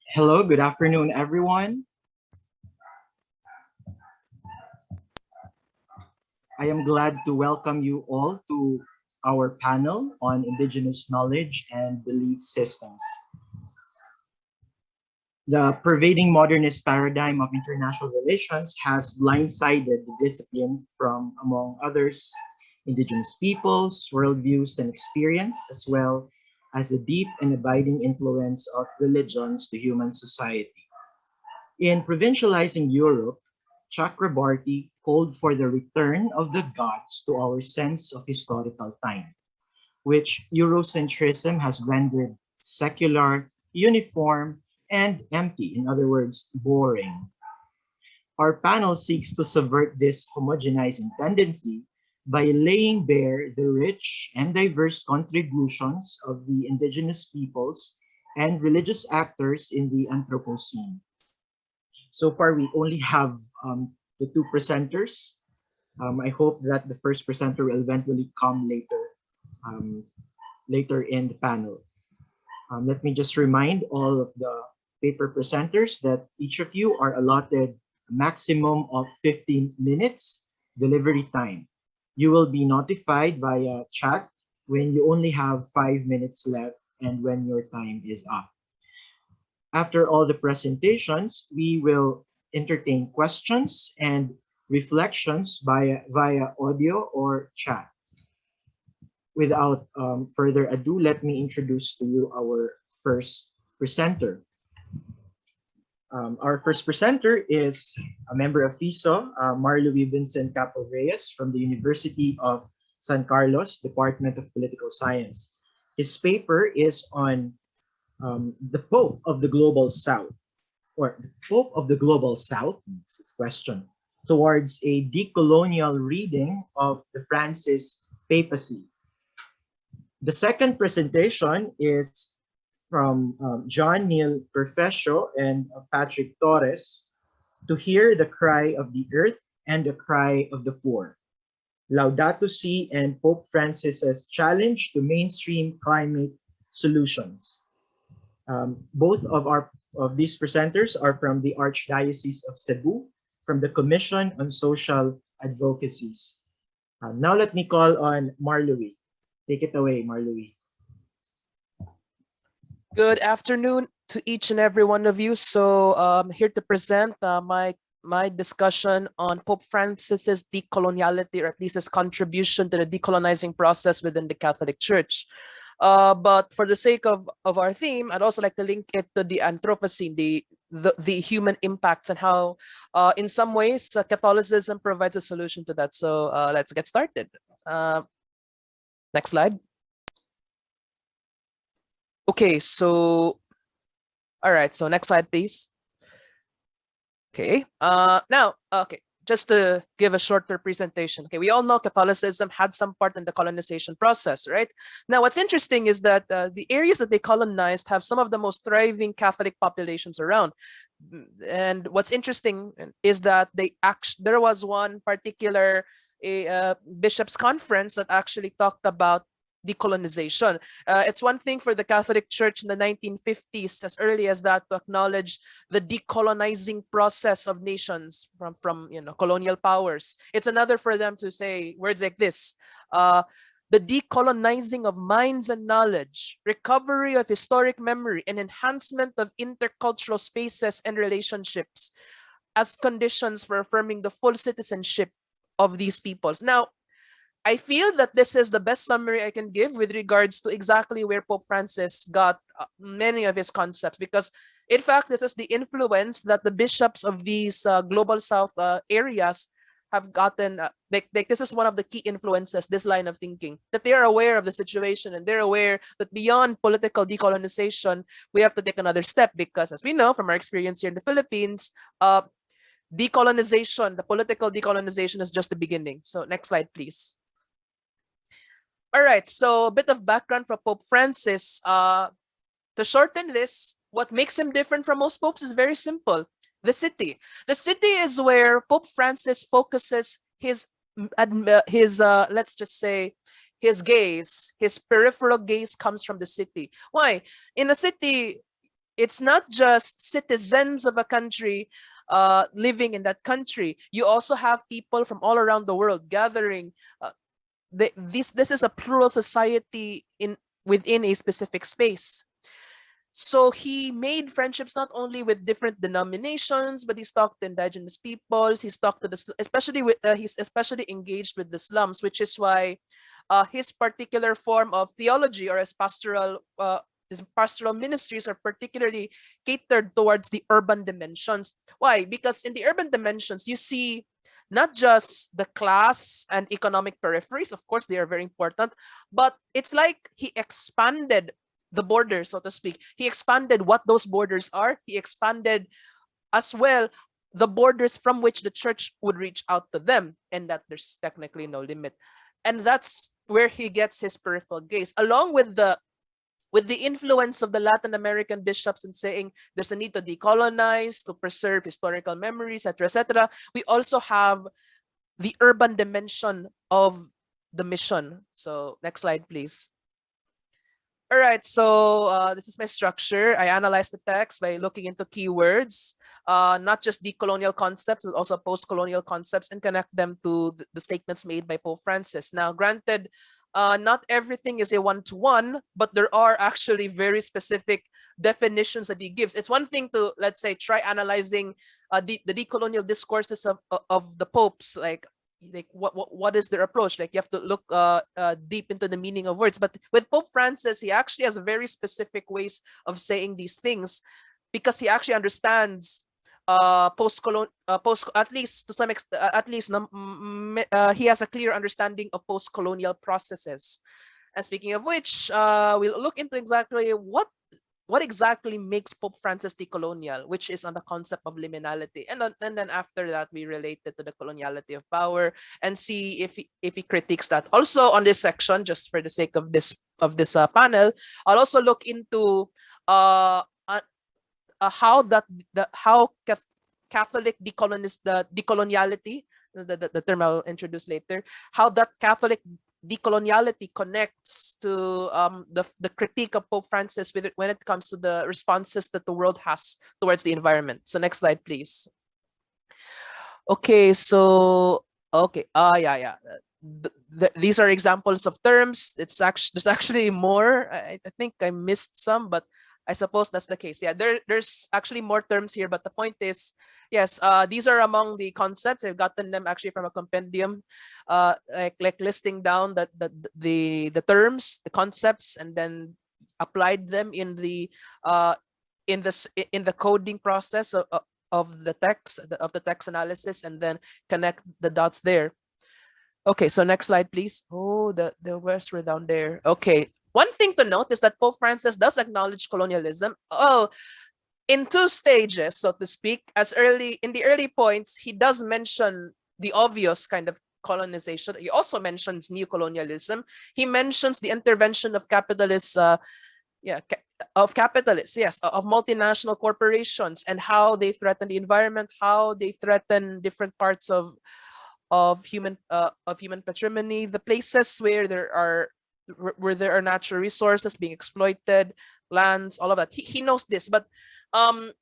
Hello, good afternoon, everyone. I am glad to welcome you all to our panel on Indigenous knowledge and belief systems. The pervading modernist paradigm of international relations has blindsided the discipline from, among others, Indigenous peoples, worldviews, and experience, as well as the deep and abiding influence of religions to human society. In provincializing Europe, Chakrabarty called for the return of the gods to our sense of historical time, which Eurocentrism has rendered secular, uniform, and empty, in other words, boring. Our panel seeks to subvert this homogenizing tendency by laying bare the rich and diverse contributions of the indigenous peoples and religious actors in the Anthropocene. So far, we only have the two presenters. I hope that the first presenter will eventually come um, later in the panel. Let me just remind all of the paper presenters that each of you are allotted a maximum of 15 minutes delivery time. You will be notified via chat when you only have 5 minutes left and when your time is up. After all the presentations, we will entertain questions and reflections via audio or chat. Without further ado, let me introduce to you our first presenter. Our first presenter is a member of FISO, Louie Vincent Capul Reyes from the University of San Carlos, Department of Political Science. His paper is on the Pope of the Global South, or the Pope of the Global South, this is question, towards a decolonial reading of the Francis Papacy. The second presentation is from John Neil Perfecio and Patrick Torres, to hear the cry of the earth and the cry of the poor. Laudato Si and Pope Francis's challenge to mainstream climate solutions. Both of these presenters are from the Archdiocese of Cebu, from the Commission on Social Advocacies. Now let me call on Louie. Take it away, Louie. Good afternoon to each and every one of you. So I'm here to present my discussion on Pope Francis's decoloniality, or at least his contribution to the decolonizing process within the Catholic Church. But for the sake of our theme, I'd also like to link it to the Anthropocene, the human impacts, and how in some ways Catholicism provides a solution to that. So let's get started. Next slide. Okay, so all right, so next slide, please. Okay, okay, just to give a shorter presentation. Okay, we all know Catholicism had some part in the colonization process, right? Now, what's interesting is that the areas that they colonized have some of the most thriving Catholic populations around. And what's interesting is that there was one particular bishops' conference that actually talked about decolonization. It's one thing for the Catholic Church in the 1950s, as early as that, to acknowledge the decolonizing process of nations from colonial powers. It's another for them to say words like this: the decolonizing of minds and knowledge, recovery of historic memory, and enhancement of intercultural spaces and relationships as conditions for affirming the full citizenship of these peoples. Now, I feel that this is the best summary I can give with regards to exactly where Pope Francis got many of his concepts, because in fact, this is the influence that the bishops of these global South areas have gotten. This is one of the key influences, this line of thinking, that they are aware of the situation and they're aware that beyond political decolonization, we have to take another step, because as we know from our experience here in the Philippines, decolonization, the political decolonization, is just the beginning. So next slide, please. All right, so a bit of background for Pope Francis. To shorten this, what makes him different from most popes is very simple: the city. The city is where Pope Francis focuses his let's just say, his gaze, his peripheral gaze comes from the city. Why? In a city, it's not just citizens of a country living in that country. You also have people from all around the world gathering. This is a plural society within a specific space. So he made friendships not only with different denominations, but he's talked to indigenous peoples. He's talked to especially with he's especially engaged with the slums, which is why his particular form of theology or his pastoral ministries are particularly catered towards the urban dimensions. Why? Because in the urban dimensions, you see not just the class and economic peripheries, of course, they are very important, but it's like he expanded the borders, so to speak. He expanded what those borders are. He expanded as well the borders from which the church would reach out to them, and that there's technically no limit. And that's where he gets his peripheral gaze, along with the influence of the Latin American bishops in saying there's a need to decolonize, to preserve historical memories, etc., etc. We also have the urban dimension of the mission. So next slide, please. All right, so this is my structure. I analyze the text by looking into keywords, not just decolonial concepts, but also post-colonial concepts, and connect them to the statements made by Pope Francis. Now, granted, not everything is a one-to-one, but there are actually very specific definitions that he gives. It's one thing to, let's say, try analyzing the decolonial discourses of the popes, like what is their approach. Like, you have to look deep into the meaning of words. But with Pope Francis, he actually has very specific ways of saying these things, because he actually understands at least to some extent, he has a clear understanding of post-colonial processes. And speaking of which, we'll look into exactly what exactly makes Pope Francis decolonial, which is on the concept of liminality. And then after that, we relate it to the coloniality of power and see if he critiques that. Also on this section, just for the sake of this panel, I'll also look into how Catholic decoloniality, the term I'll introduce later, how that Catholic decoloniality connects to the critique of Pope Francis when it comes to the responses that the world has towards the environment. So next slide, please. Okay, so yeah. These are examples of terms. There's actually more. I think I missed some, but I suppose that's the case. Yeah, there's actually more terms here, but the point is, yes, these are among the concepts. I've gotten them actually from a compendium, like listing down the terms, the concepts, and then applied them in the coding process of the text analysis, and then connect the dots there. Okay, so next slide, please. Oh, the words were down there. Okay. One thing to note is that Pope Francis does acknowledge colonialism. Oh, in two stages, so to speak. In the early points, he does mention the obvious kind of colonization. He also mentions neocolonialism. He mentions the intervention of capitalists, of multinational corporations, and how they threaten the environment, how they threaten different parts of human patrimony, the places where there are natural resources being exploited, lands, all of that. He knows this. But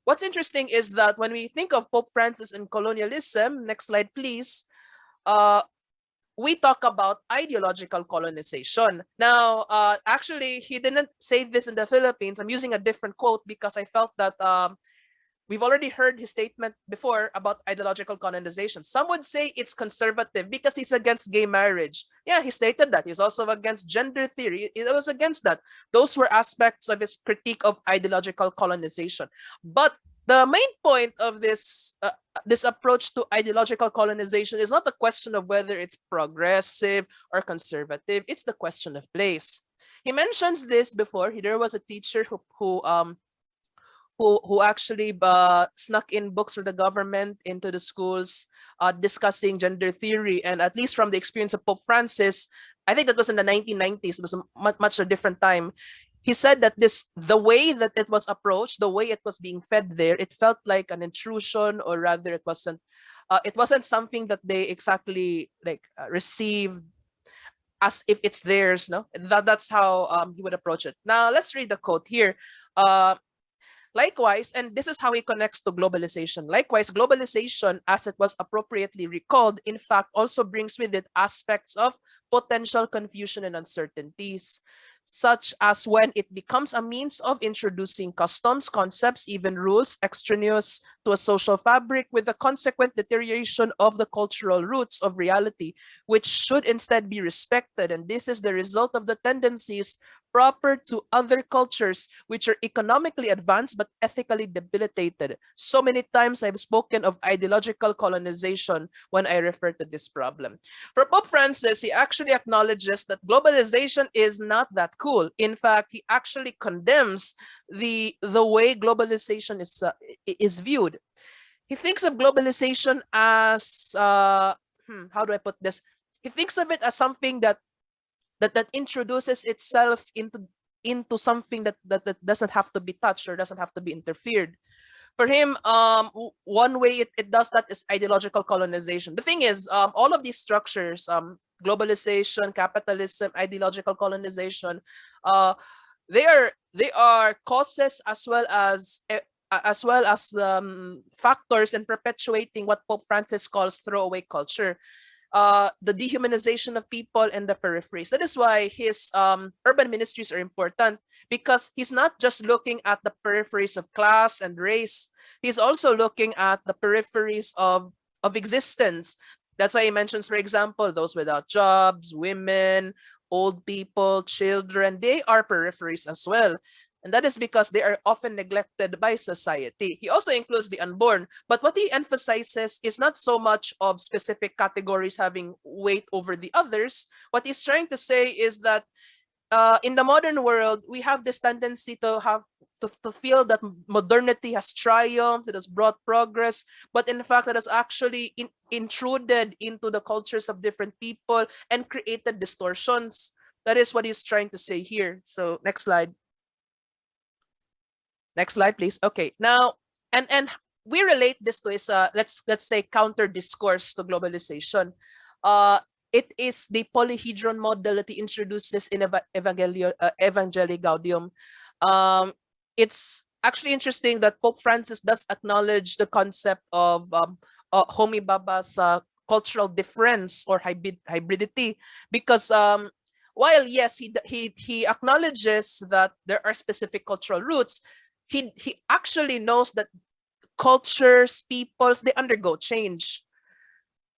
what's interesting is that when we think of Pope Francis and colonialism, next slide, please, we talk about ideological colonization. Now, actually, he didn't say this in the Philippines. I'm using a different quote because I felt that we've already heard his statement before about ideological colonization. Some would say it's conservative because he's against gay marriage. Yeah, he stated that. He's also against gender theory. He was against that. Those were aspects of his critique of ideological colonization. But the main point of this approach to ideological colonization is not the question of whether it's progressive or conservative. It's the question of place. He mentions this before. There was a teacher who actually snuck in books from the government into the schools discussing gender theory. And at least from the experience of Pope Francis, I think that was in the 1990s. It was much a different time. He said that the way that it was approached, the way it was being fed there, it felt like an intrusion, or rather it wasn't something that they exactly received as if it's theirs. No, that's how he would approach it. Now let's read the quote here. Likewise, and this is how he connects to globalization. Likewise, globalization, as it was appropriately recalled, in fact, also brings with it aspects of potential confusion and uncertainties, such as when it becomes a means of introducing customs, concepts, even rules extraneous to a social fabric, with the consequent deterioration of the cultural roots of reality, which should instead be respected. And this is the result of the tendencies proper to other cultures which are economically advanced but ethically debilitated. So many times I've spoken of ideological colonization when I refer to this problem. For Pope Francis, he actually acknowledges that globalization is not that cool. In fact, he actually condemns the way globalization is viewed. He thinks of globalization as how do I put this? He thinks of it as something that introduces itself into something that doesn't have to be touched or doesn't have to be interfered. For him, one way it does that is ideological colonization. The thing is, all of these structures, globalization, capitalism, ideological colonization, they are causes as well as factors in perpetuating what Pope Francis calls throwaway culture. The dehumanization of people in the peripheries. That is why his urban ministries are important, because he's not just looking at the peripheries of class and race. He's also looking at the peripheries of existence. That's why he mentions, for example, those without jobs, women, old people, children. They are peripheries as well. And that is because they are often neglected by society. He also includes the unborn, but what he emphasizes is not so much of specific categories having weight over the others. What he's trying to say is that in the modern world, we have this tendency to feel that modernity has triumphed, it has brought progress, but in fact, it has actually intruded into the cultures of different people and created distortions. That is what he's trying to say here. So next slide. Next slide, please. Okay, now, and we relate this to is let's say counter discourse to globalization. It is the polyhedron model that he introduces in Evangelii Gaudium. It's actually interesting that Pope Francis does acknowledge the concept of Homi Bhabha's cultural difference or hybridity, because while yes, he acknowledges that there are specific cultural roots, he actually knows that cultures, peoples, they undergo change.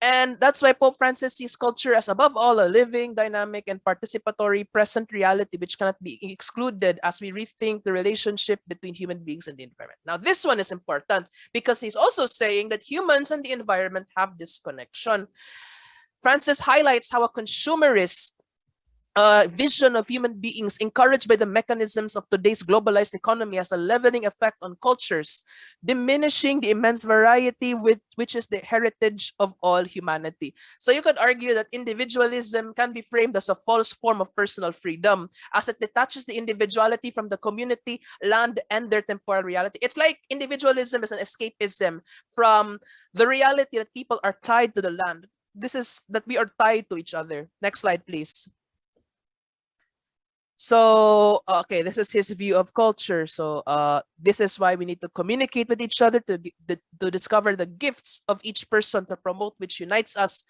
And that's why Pope Francis sees culture as, above all, a living, dynamic, and participatory present reality which cannot be excluded as we rethink the relationship between human beings and the environment. Now, this one is important because he's also saying that humans and the environment have this connection. Francis highlights how a consumerist vision of human beings encouraged by the mechanisms of today's globalized economy has a leveling effect on cultures, diminishing the immense variety which is the heritage of all humanity. So you could argue that individualism can be framed as a false form of personal freedom, as it detaches the individuality from the community, land, and their temporal reality. It's like individualism is an escapism from the reality that people are tied to the land. This is that we are tied to each other. Next slide, please. So, okay, this is his view of culture. So this is why we need to communicate with each other to discover the gifts of each person, to promote which unites us,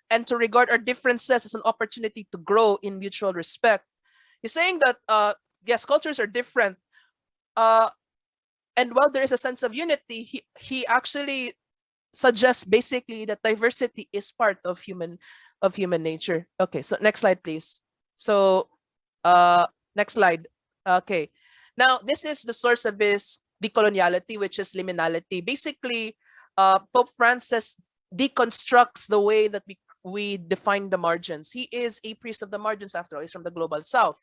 and to regard our differences as an opportunity to grow in mutual respect. He's saying that, yes, cultures are different. And while there is a sense of unity, he actually suggests basically that diversity is part of human nature. Okay, so next slide, please. So next slide. Okay. Now, this is the source of his decoloniality, which is liminality. Basically, Pope Francis deconstructs the way that we define the margins. He is a priest of the margins, after all. He's from the global south.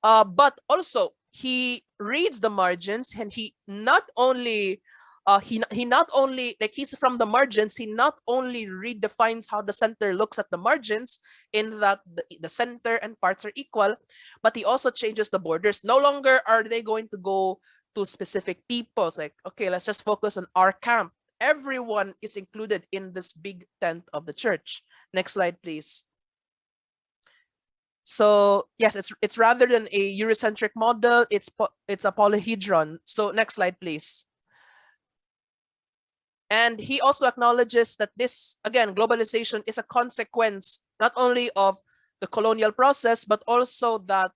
But also, he reads the margins, and he not only like, he's from the margins, he not only redefines how the center looks at the margins, in that the center and parts are equal, but he also changes the borders. No longer are they going to go to specific peoples, like, okay, let's just focus on our camp. Everyone is included in this big tent of the church. Next slide, please. So yes, it's rather than a Eurocentric model, it's a polyhedron. So next slide, please. And he also acknowledges that this, again, globalization is a consequence not only of the colonial process, but also that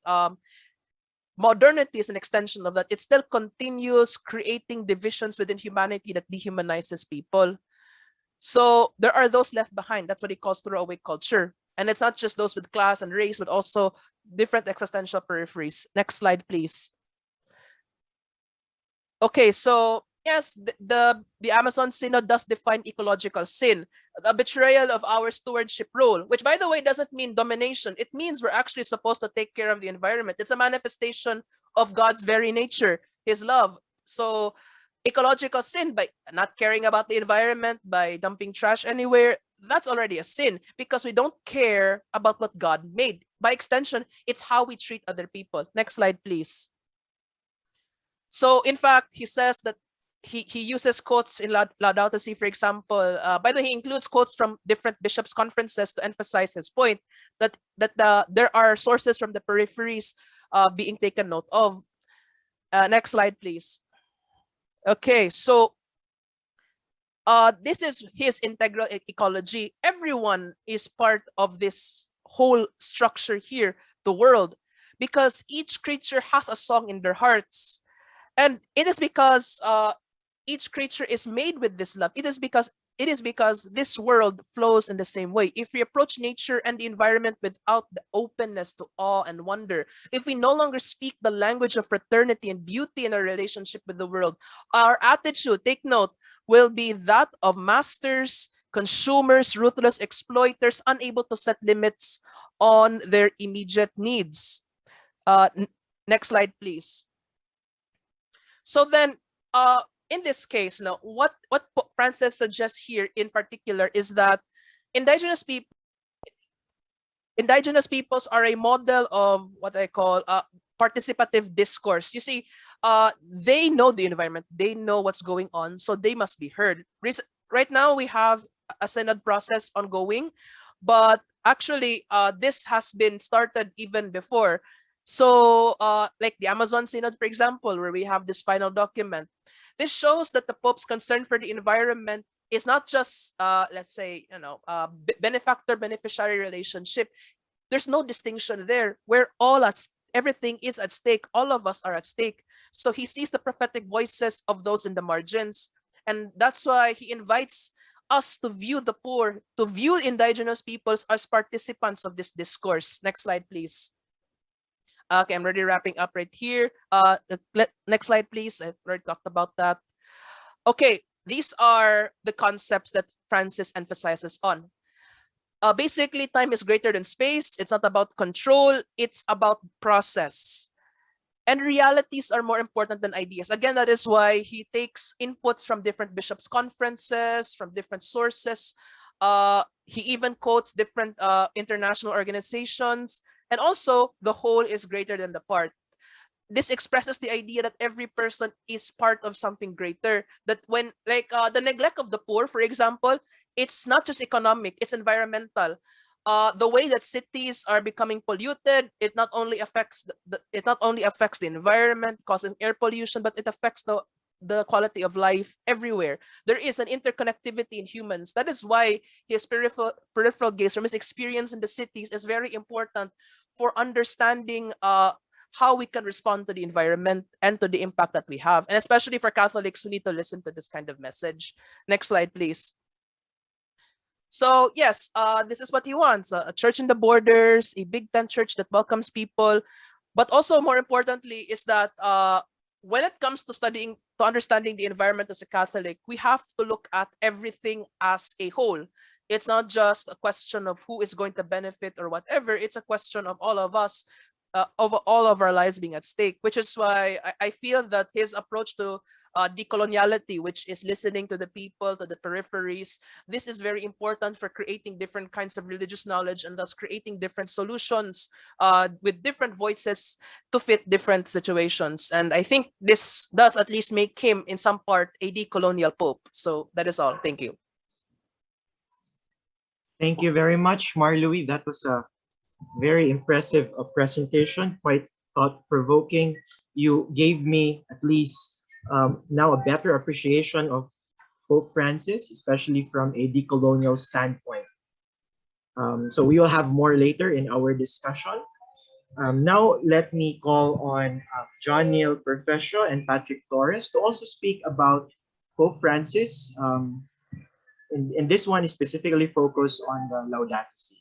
modernity is an extension of that. It still continues creating divisions within humanity that dehumanizes people. So there are those left behind. That's what he calls throwaway culture. And it's not just those with class and race, but also different existential peripheries. Next slide, please. Okay, so yes, the Amazon Synod does define ecological sin, a betrayal of our stewardship role, which, by the way, doesn't mean domination. It means we're actually supposed to take care of the environment. It's a manifestation of God's very nature, his love. So ecological sin, by not caring about the environment, by dumping trash anywhere, that's already a sin because we don't care about what God made. By extension, it's how we treat other people. Next slide, please. So in fact, he says that he uses quotes in Laudato Si, for example. By the way, he includes quotes from different bishops' conferences to emphasize his point that there are sources from the peripheries being taken note of. Next slide, please. Okay, so this is his integral ecology. Everyone is part of this whole structure here, the world, because each creature has a song in their hearts. And it is because each creature is made with this love. It is because this world flows in the same way. If we approach nature and the environment without the openness to awe and wonder, if we no longer speak the language of fraternity and beauty in our relationship with the world, our attitude, take note, will be that of masters, consumers, ruthless exploiters, unable to set limits on their immediate needs. Next slide, please. So then, in this case, now what Pope Francis suggests here in particular is that indigenous peoples are a model of what I call participative discourse. You see, they know the environment, they know what's going on, so they must be heard. Right now, we have a synod process ongoing, but actually, this has been started even before. So, like the Amazon Synod, for example, where we have this final document, this shows that the Pope's concern for the environment is not just, let's say, benefactor-beneficiary relationship. There's no distinction there. We're all everything is at stake. All of us are at stake. So he sees the prophetic voices of those in the margins. And that's why he invites us to view the poor, to view indigenous peoples as participants of this discourse. Next slide, please. Okay, I'm already wrapping up right here. Next slide, please. I've already talked about that. Okay, these are the concepts that Francis emphasizes on. Basically, time is greater than space. It's not about control. It's about process. And realities are more important than ideas. Again, that is why he takes inputs from different bishops' conferences, from different sources. He even quotes different international organizations. And also, the whole is greater than the part. This expresses the idea that every person is part of something greater. That when, like the neglect of the poor, for example, it's not just economic, it's environmental. The way that cities are becoming polluted, it not only affects the environment, causing air pollution, but it affects the quality of life everywhere. There is an interconnectivity in humans. That is why his peripheral gaze from his experience in the cities is very important for understanding how we can respond to the environment and to the impact that we have. And especially for Catholics, we need to listen to this kind of message. Next slide, please. So yes, this is what he wants, a church in the borders, a big tent church that welcomes people. But also more importantly is that when it comes to understanding the environment as a Catholic, we have to look at everything as a whole. It's not just a question of who is going to benefit or whatever. It's a question of all of us, of all of our lives being at stake, which is why I feel that his approach to decoloniality, which is listening to the people, to the peripheries, this is very important for creating different kinds of religious knowledge and thus creating different solutions with different voices to fit different situations. And I think this does at least make him, in some part, a decolonial pope. So that is all. Thank you. Thank you very much, Louie. That was a Very impressive presentation, quite thought-provoking. You gave me at least now a better appreciation of Pope Francis, especially from a decolonial standpoint. So we will have more later in our discussion. Now let me call on John Neil Perfecio and Patrick Torres to also speak about Pope Francis. And this one is specifically focused on the Laudato Si.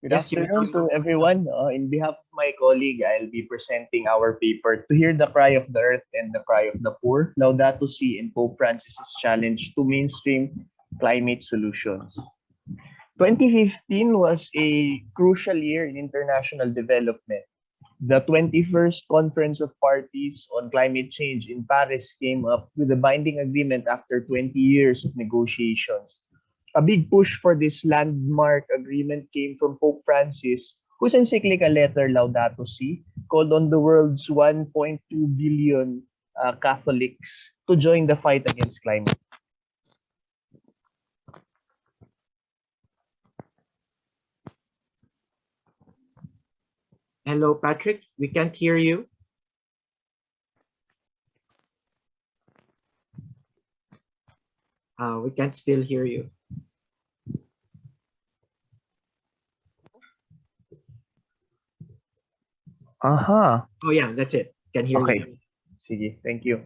Good Yes, you may afternoon also. to everyone. In behalf of my colleague, I'll be presenting our paper To Hear the Cry of the Earth and the Cry of the Poor, Laudato Si and Pope Francis's Challenge to Mainstream Climate Solutions. 2015 was a crucial year in international development. The 21st Conference of Parties on Climate Change in Paris came up with a binding agreement after 20 years of negotiations. A big push for this landmark agreement came from Pope Francis, whose encyclical letter Laudato Si called on the world's 1.2 billion Catholics to join the fight against climate. Hello, Patrick. We can't hear you. We can't still hear you. Aha. Oh yeah, that's it. Can hear Okay. you. Sige, thank you.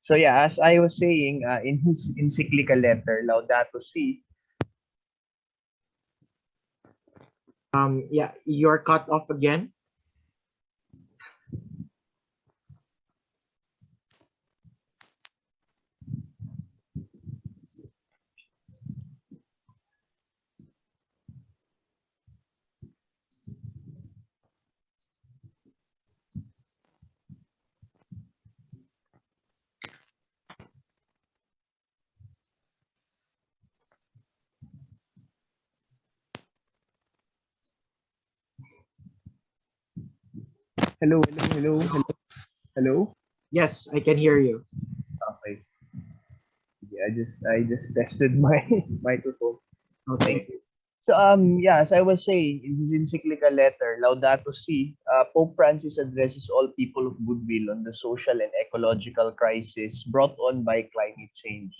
So yeah, as I was saying, in his encyclical letter, Laudato Si, Yeah, you're cut off again. hello, hello, hello, hello, hello. Yes, I can hear you. Okay. Yeah, I just tested my microphone. Okay. Thank you. So yeah, as I was saying in his encyclical letter, Laudato Si, Pope Francis addresses all people of goodwill on the social and ecological crisis brought on by climate change.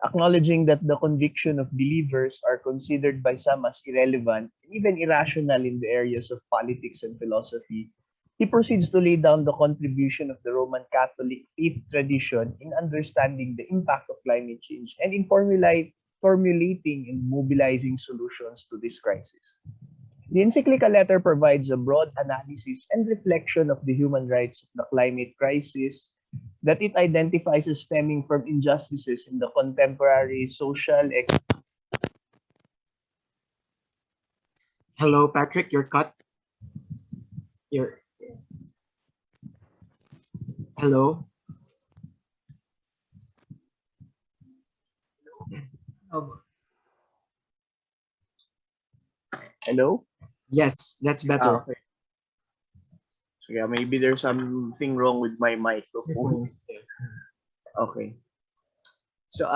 Acknowledging that the conviction of believers are considered by some as irrelevant and even irrational in the areas of politics and philosophy, he proceeds to lay down the contribution of the Roman Catholic faith tradition in understanding the impact of climate change and in formulating and mobilizing solutions to this crisis. The encyclical letter provides a broad analysis and reflection of the human rights of the climate crisis that it identifies as stemming from injustices in the contemporary social. Hello, Patrick. You're cut. You're. Hello. Oh, Hello? yes, that's better. Okay. So yeah, maybe there's something wrong with my microphone. Okay. So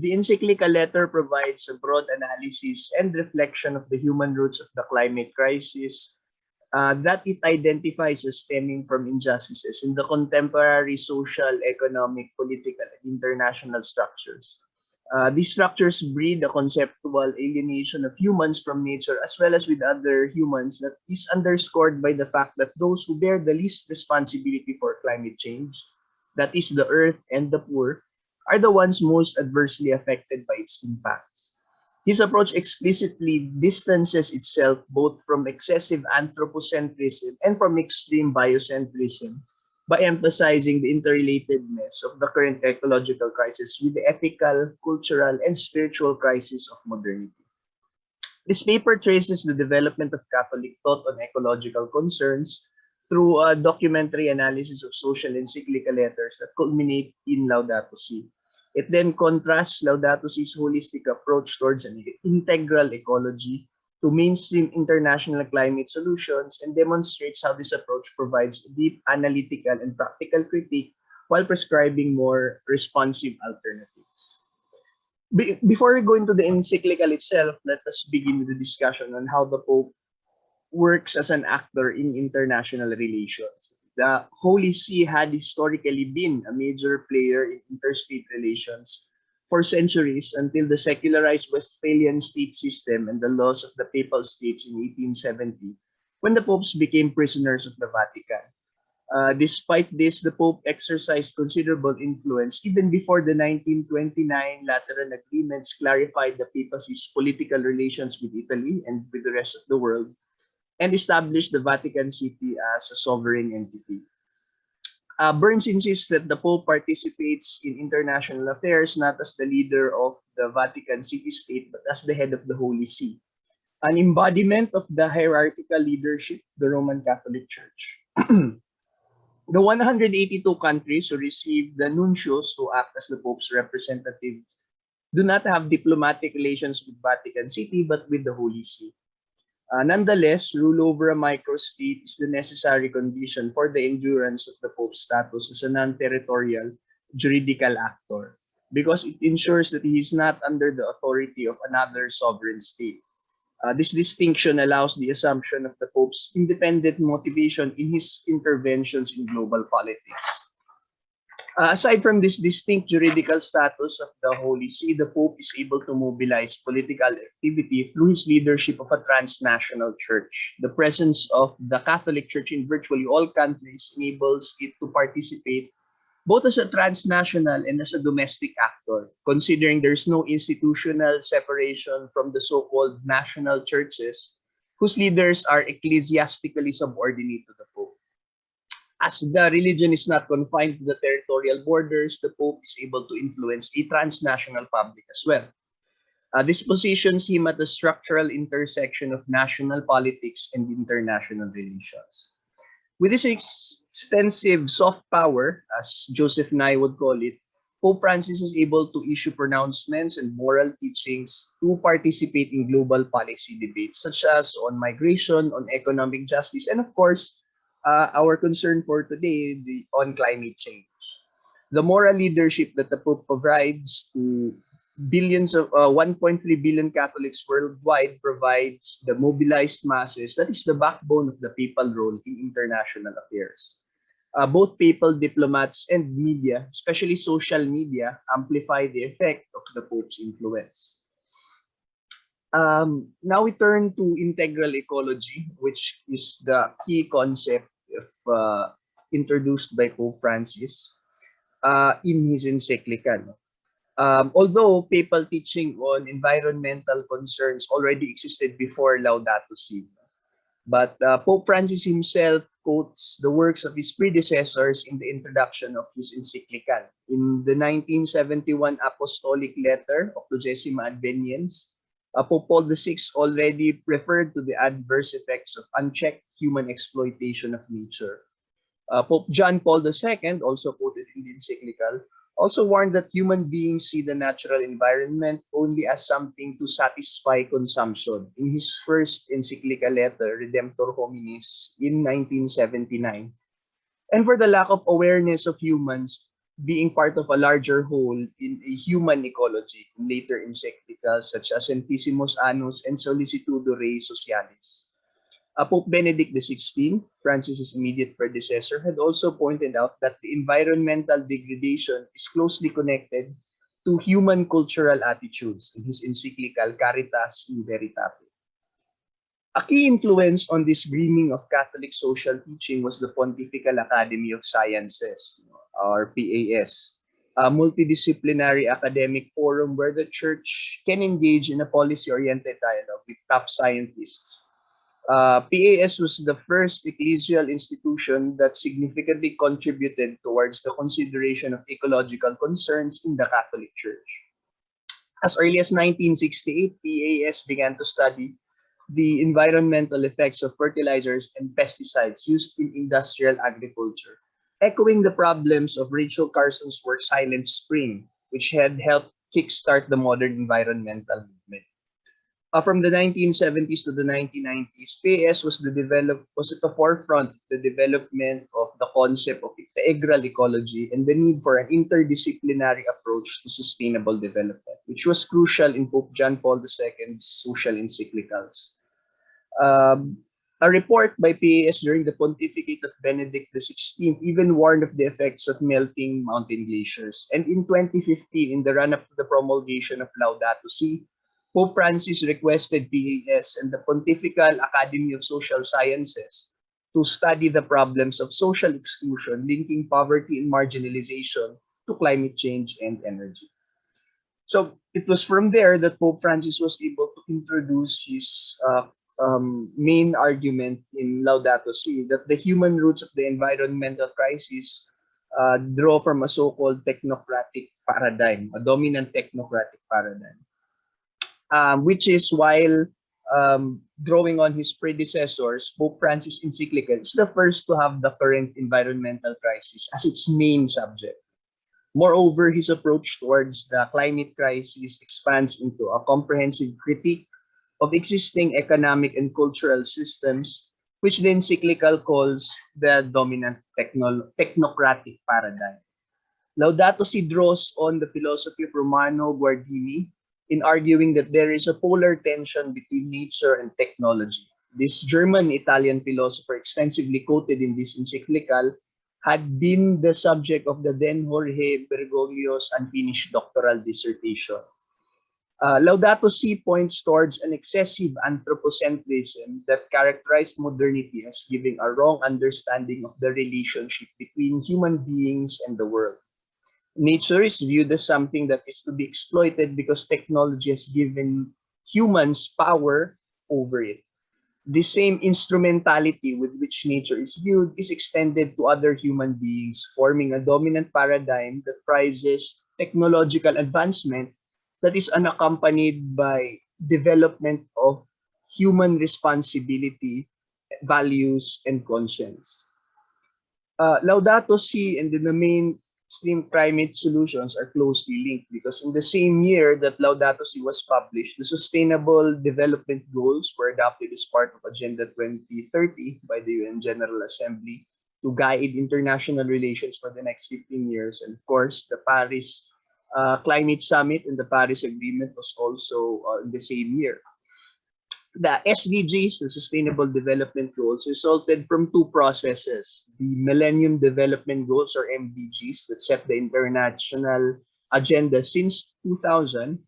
the encyclical letter provides a broad analysis and reflection of the human roots of the climate crisis that it identifies as stemming from injustices in the contemporary social, economic, political, and international structures. These structures breed a conceptual alienation of humans from nature as well as with other humans that is underscored by the fact that those who bear the least responsibility for climate change, that is the earth and the poor, are the ones most adversely affected by its impacts. His approach explicitly distances itself both from excessive anthropocentrism and from extreme biocentrism by emphasizing the interrelatedness of the current ecological crisis with the ethical, cultural, and spiritual crisis of modernity. This paper traces the development of Catholic thought on ecological concerns through a documentary analysis of social encyclical letters that culminate in Laudato Si. It then contrasts Laudato Si's holistic approach towards an integral ecology to mainstream international climate solutions and demonstrates how this approach provides deep analytical and practical critique while prescribing more responsive alternatives. Before we go into the encyclical itself, let us begin with the discussion on how the Pope works as an actor in international relations. The Holy See had historically been a major player in interstate relations for centuries until the secularized Westphalian state system and the laws of the Papal States in 1870, when the popes became prisoners of the Vatican. Despite this, the Pope exercised considerable influence even before the 1929 Lateran Agreements clarified the papacy's political relations with Italy and with the rest of the world, and established the Vatican City as a sovereign entity. Burns insists that the Pope participates in international affairs not as the leader of the Vatican City State, but as the head of the Holy See, an embodiment of the hierarchical leadership of the Roman Catholic Church. The 182 countries who receive the nuncios, who act as the Pope's representatives, do not have diplomatic relations with Vatican City, but with the Holy See. Nonetheless, rule over a microstate is the necessary condition for the endurance of the Pope's status as a non-territorial juridical actor, because it ensures that he is not under the authority of another sovereign state. This distinction allows the assumption of the Pope's independent motivation in his interventions in global politics. Aside from this distinct juridical status of the Holy See, the Pope is able to mobilize political activity through his leadership of a transnational church. The presence of the Catholic Church in virtually all countries enables it to participate both as a transnational and as a domestic actor, considering there's no institutional separation from the so-called national churches, whose leaders are ecclesiastically subordinate to the Pope. As the religion is not confined to the territorial borders, the Pope is able to influence a transnational public as well. This positions him at the structural intersection of national politics and international relations. With this extensive soft power, as Joseph Nye would call it, Pope Francis is able to issue pronouncements and moral teachings to participate in global policy debates, such as on migration, on economic justice, and of course, our concern for today, on climate change. The moral leadership that the Pope provides to billions of 1.3 billion Catholics worldwide provides the mobilized masses that is the backbone of the papal role in international affairs. Both papal diplomats and media, especially social media, amplify the effect of the Pope's influence. Now we turn to integral ecology, which is the key concept introduced by Pope Francis in his encyclical. Although papal teaching on environmental concerns already existed before Laudato Si, but Pope Francis himself quotes the works of his predecessors in the introduction of his encyclical. In the 1971 Apostolic Letter of Octogésima Adveniens, Pope Paul VI already referred to the adverse effects of unchecked human exploitation of nature. Pope John Paul II, also quoted in the encyclical, also warned that human beings see the natural environment only as something to satisfy consumption in his first encyclical letter, Redemptor Hominis, in 1979. And for the lack of awareness of humans being part of a larger whole in a human ecology in later encyclicals such as Centissimus Annus and Solicitudo Rei Socialis. Pope Benedict XVI, Francis's immediate predecessor, had also pointed out that the environmental degradation is closely connected to human cultural attitudes in his encyclical Caritas in Veritate. A key influence on this greening of Catholic social teaching was the Pontifical Academy of Sciences, or PAS, a multidisciplinary academic forum where the Church can engage in a policy-oriented dialogue with top scientists. PAS was the first ecclesial institution that significantly contributed towards the consideration of ecological concerns in the Catholic Church. As early as 1968, PAS began to study the environmental effects of fertilizers and pesticides used in industrial agriculture, echoing the problems of Rachel Carson's work Silent Spring, which had helped kickstart the modern environmental movement. From the 1970s to the 1990s, PAS was at the forefront of the development of the concept of integral ecology and the need for an interdisciplinary approach to sustainable development, which was crucial in Pope John Paul II's social encyclicals. Um, a report by PAS during the pontificate of Benedict XVI even warned of the effects of melting mountain glaciers. And in 2015, in the run-up to the promulgation of Laudato Si, Pope Francis requested PAS and the Pontifical Academy of Social Sciences to study the problems of social exclusion linking poverty and marginalization to climate change and energy. So it was from there that Pope Francis was able to introduce his main argument in Laudato Si, that the human roots of the environmental crisis draw from a so-called technocratic paradigm, a dominant technocratic paradigm, which is while drawing on his predecessors, Pope Francis' encyclical is the first to have the current environmental crisis as its main subject. Moreover, his approach towards the climate crisis expands into a comprehensive critique of existing economic and cultural systems, which the encyclical calls the dominant technocratic paradigm. Laudato Si draws on the philosophy of Romano Guardini in arguing that there is a polar tension between nature and technology. This German-Italian philosopher, extensively quoted in this encyclical, had been the subject of the then Jorge Bergoglio's unfinished doctoral dissertation. Laudato Si points towards an excessive anthropocentrism that characterized modernity as giving a wrong understanding of the relationship between human beings and the world. Nature is viewed as something that is to be exploited because technology has given humans power over it. The same instrumentality with which nature is viewed is extended to other human beings, forming a dominant paradigm that prizes technological advancement that is unaccompanied by development of human responsibility, values, and conscience. Laudato Si and the mainstream climate solutions are closely linked because in the same year that Laudato Si was published, the Sustainable Development Goals were adopted as part of Agenda 2030 by the UN General Assembly to guide international relations for the next 15 years. And of course, the Paris Climate Summit and the Paris Agreement was also in the same year. The SDGs, the Sustainable Development Goals, resulted from two processes. The Millennium Development Goals, or MDGs, that set the international agenda since 2000,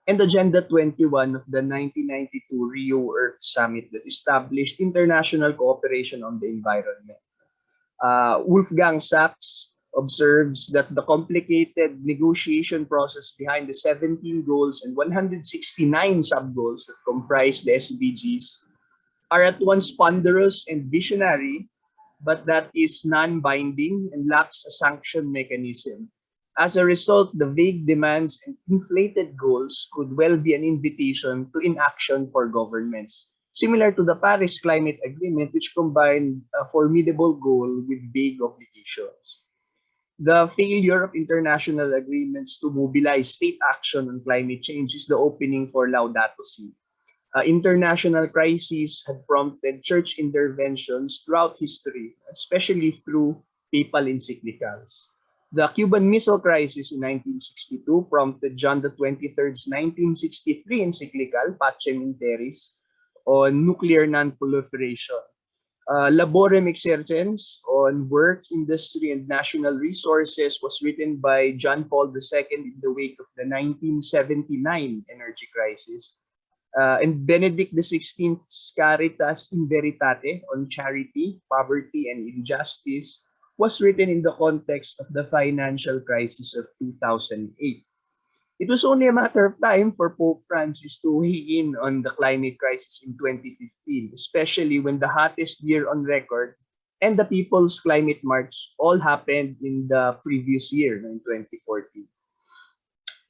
and Agenda 21 of the 1992 Rio Earth Summit that established international cooperation on the environment. Wolfgang Sachs observes that the complicated negotiation process behind the 17 goals and 169 sub-goals that comprise the SDGs are at once ponderous and visionary, but that is non-binding and lacks a sanction mechanism. As a result, the vague demands and inflated goals could well be an invitation to inaction for governments, similar to the Paris Climate Agreement, which combined a formidable goal with vague obligations. The failure of international agreements to mobilize state action on climate change is the opening for Laudato Si. International crises had prompted church interventions throughout history, especially through papal encyclicals. The Cuban Missile Crisis in 1962 prompted John the 23rd's 1963 encyclical, Pacem in Terris, on nuclear non-proliferation. Laborem Exercens on work, industry, and national resources was written by John Paul II in the wake of the 1979 energy crisis. And Benedict XVI's Caritas in Veritate on charity, poverty, and injustice was written in the context of the financial crisis of 2008. It was only a matter of time for Pope Francis to weigh in on the climate crisis in 2015, especially when the hottest year on record and the People's Climate March all happened in the previous year, in 2014.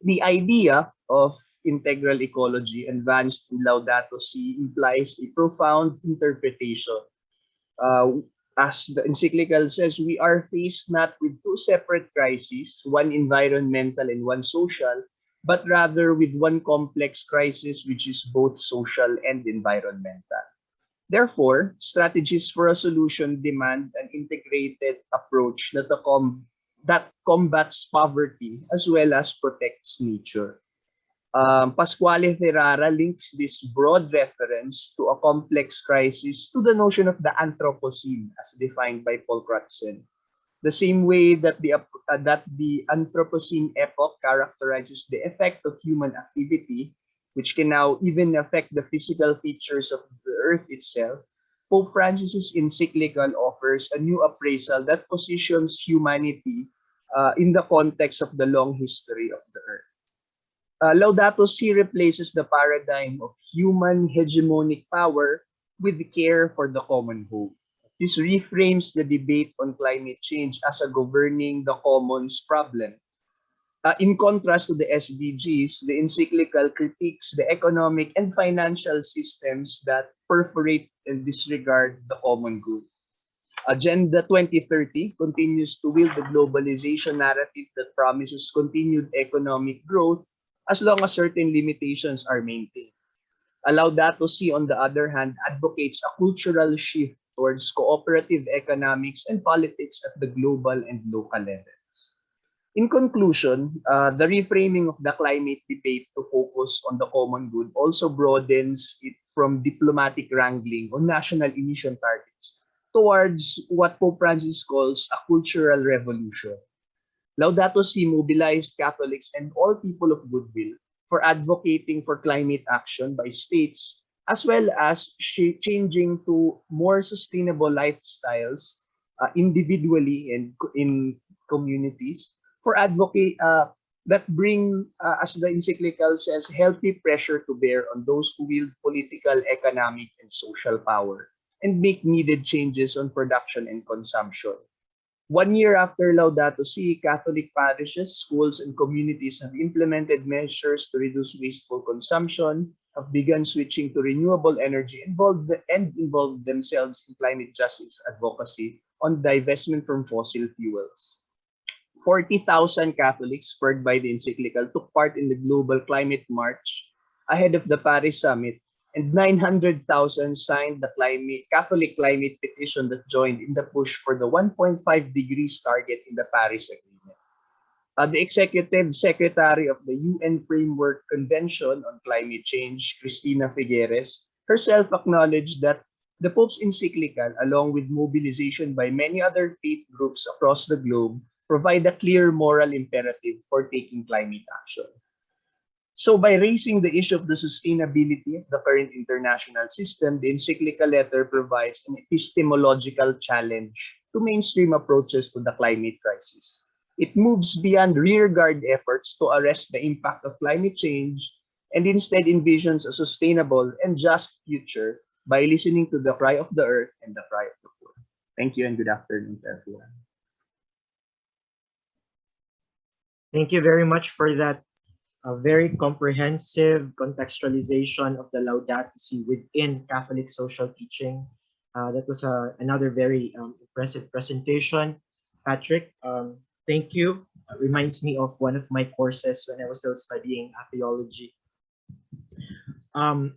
The idea of integral ecology advanced in Laudato Si implies a profound interpretation. As the encyclical says, we are faced not with two separate crises, one environmental and one social, but rather with one complex crisis which is both social and environmental. Therefore, strategies for a solution demand an integrated approach that combats poverty as well as protects nature. Pasquale Ferrara links this broad reference to a complex crisis to the notion of the Anthropocene as defined by Paul Crutzen. The same way that the Anthropocene epoch characterizes the effect of human activity, which can now even affect the physical features of the Earth itself, Pope Francis's encyclical offers a new appraisal that positions humanity in the context of the long history of the Earth. Laudato Si replaces the paradigm of human hegemonic power with care for the common whole. This reframes the debate on climate change as a governing the commons problem. In contrast to the SDGs, the encyclical critiques the economic and financial systems that perforate and disregard the common good. Agenda 2030 continues to wield the globalization narrative that promises continued economic growth as long as certain limitations are maintained. Laudato Si, on the other hand, advocates a cultural shift towards cooperative economics and politics at the global and local levels. In conclusion, the reframing of the climate debate to focus on the common good also broadens it from diplomatic wrangling on national emission targets towards what Pope Francis calls a cultural revolution. Laudato Si mobilized Catholics and all people of goodwill for advocating for climate action by states, as well as changing to more sustainable lifestyles individually and in communities, for advocate that bring, as the encyclical says, healthy pressure to bear on those who wield political, economic, and social power and make needed changes on production and consumption. 1 year after Laudato Si, Catholic parishes, schools, and communities have implemented measures to reduce wasteful consumption, have begun switching to renewable energy, and involved themselves in climate justice advocacy on divestment from fossil fuels. 40,000 Catholics, spurred by the encyclical, took part in the Global Climate March ahead of the Paris Summit, and 900,000 signed the Catholic climate petition that joined in the push for the 1.5 degrees target in the Paris Agreement. The Executive Secretary of the UN Framework Convention on Climate Change, Cristina Figueres, herself acknowledged that the Pope's encyclical, along with mobilization by many other faith groups across the globe, provide a clear moral imperative for taking climate action. So by raising the issue of the sustainability of the current international system, the encyclical letter provides an epistemological challenge to mainstream approaches to the climate crisis. It moves beyond rearguard efforts to arrest the impact of climate change and instead envisions a sustainable and just future by listening to the cry of the earth and the cry of the poor. Thank you and good afternoon to everyone. Thank you very much for that very comprehensive contextualization of the Laudato Si within Catholic social teaching. That was another very impressive presentation. Patrick, thank you. Reminds me of one of my courses when I was still studying theology.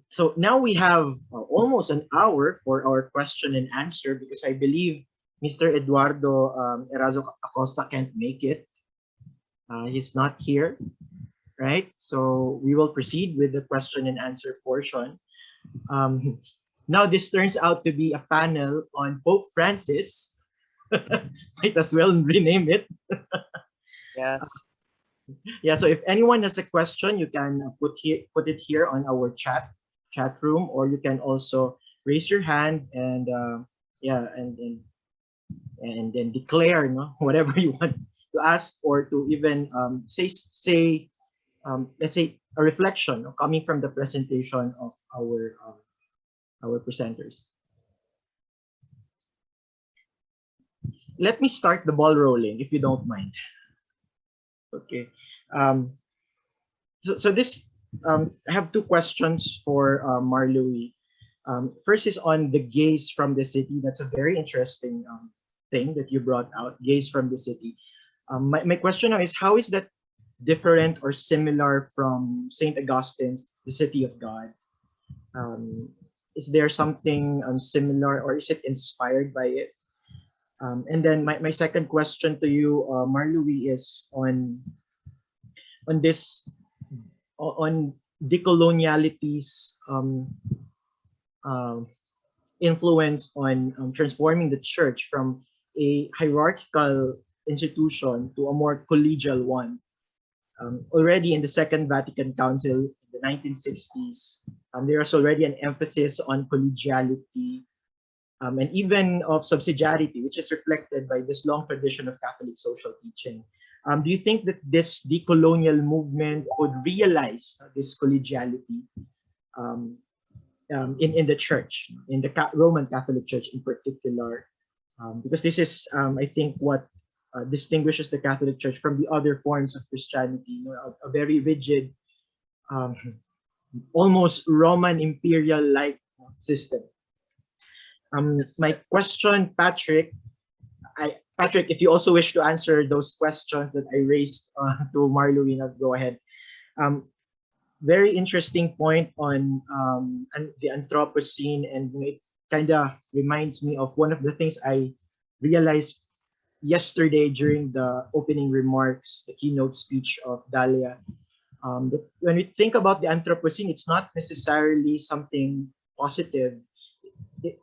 So now we have almost an hour for our question and answer because I believe Mr. Eduardo Erazo Acosta can't make it. He's not here, right? So we will proceed with the question and answer portion. Now this turns out to be a panel on Pope Francis. Might as well rename it. Yes. Yeah, so if anyone has a question, you can put it here on our chat room, or you can also raise your hand and and then declare whatever you want to ask, or to even say let's say a reflection coming from the presentation of our presenters. Let me start the ball rolling, if you don't mind. Okay. So this I have two questions for Louie. First is on the gaze from the city. That's a very interesting thing that you brought out, gaze from the city. My question now is, how is that different or similar from Saint Augustine's The City of God? Is there something similar, or is it inspired by it? And then my second question to you, Marlouis, is on this on decoloniality's influence on transforming the church from a hierarchical institution to a more collegial one. Already in the Second Vatican Council in the 1960s, there was already an emphasis on collegiality and even of subsidiarity, which is reflected by this long tradition of Catholic social teaching. Do you think that this decolonial movement would realize this collegiality in the church, in the Roman Catholic Church in particular? Because this is, I think, what distinguishes the Catholic Church from the other forms of Christianity, a very rigid, almost Roman imperial-like system. My question, Patrick, Patrick, if you also wish to answer those questions that I raised to Marlouis, go ahead. Very interesting point on the Anthropocene, and it kind of reminds me of one of the things I realized yesterday during the opening remarks, the keynote speech of Dalia. That when we think about the Anthropocene, it's not necessarily something positive.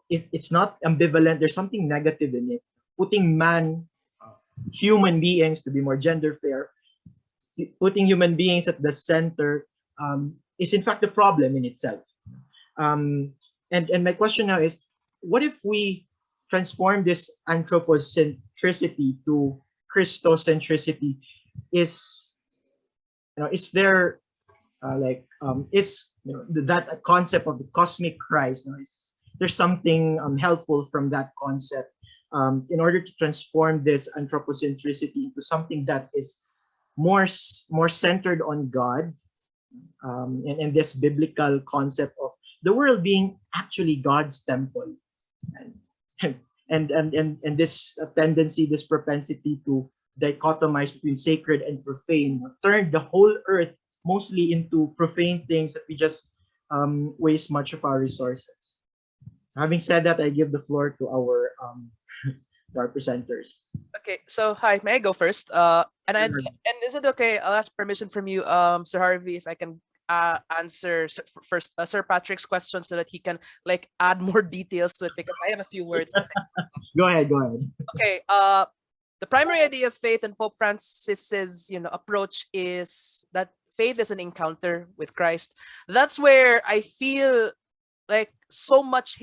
It's not ambivalent. There's something negative in it. Putting human beings, to be more gender fair, putting human beings at the center is in fact a problem in itself. And my question now is, what if we transform this anthropocentricity to Christocentricity? Is there that concept of the cosmic Christ? There's something helpful from that concept in order to transform this anthropocentricity into something that is more centered on God, and this biblical concept of the world being actually God's temple, and this tendency, this propensity to dichotomize between sacred and profane, turned the whole earth mostly into profane things that we just waste much of our resources. Having said that, I give the floor to our presenters. Okay, so hi, may I go first? And is it okay? I'll ask permission from you, Sir Harvey, if I can answer first Sir Patrick's question so that he can add more details to it, because I have a few words to say. Go ahead. Okay. The primary idea of faith in Pope Francis's approach is that faith is an encounter with Christ. That's where I feel so much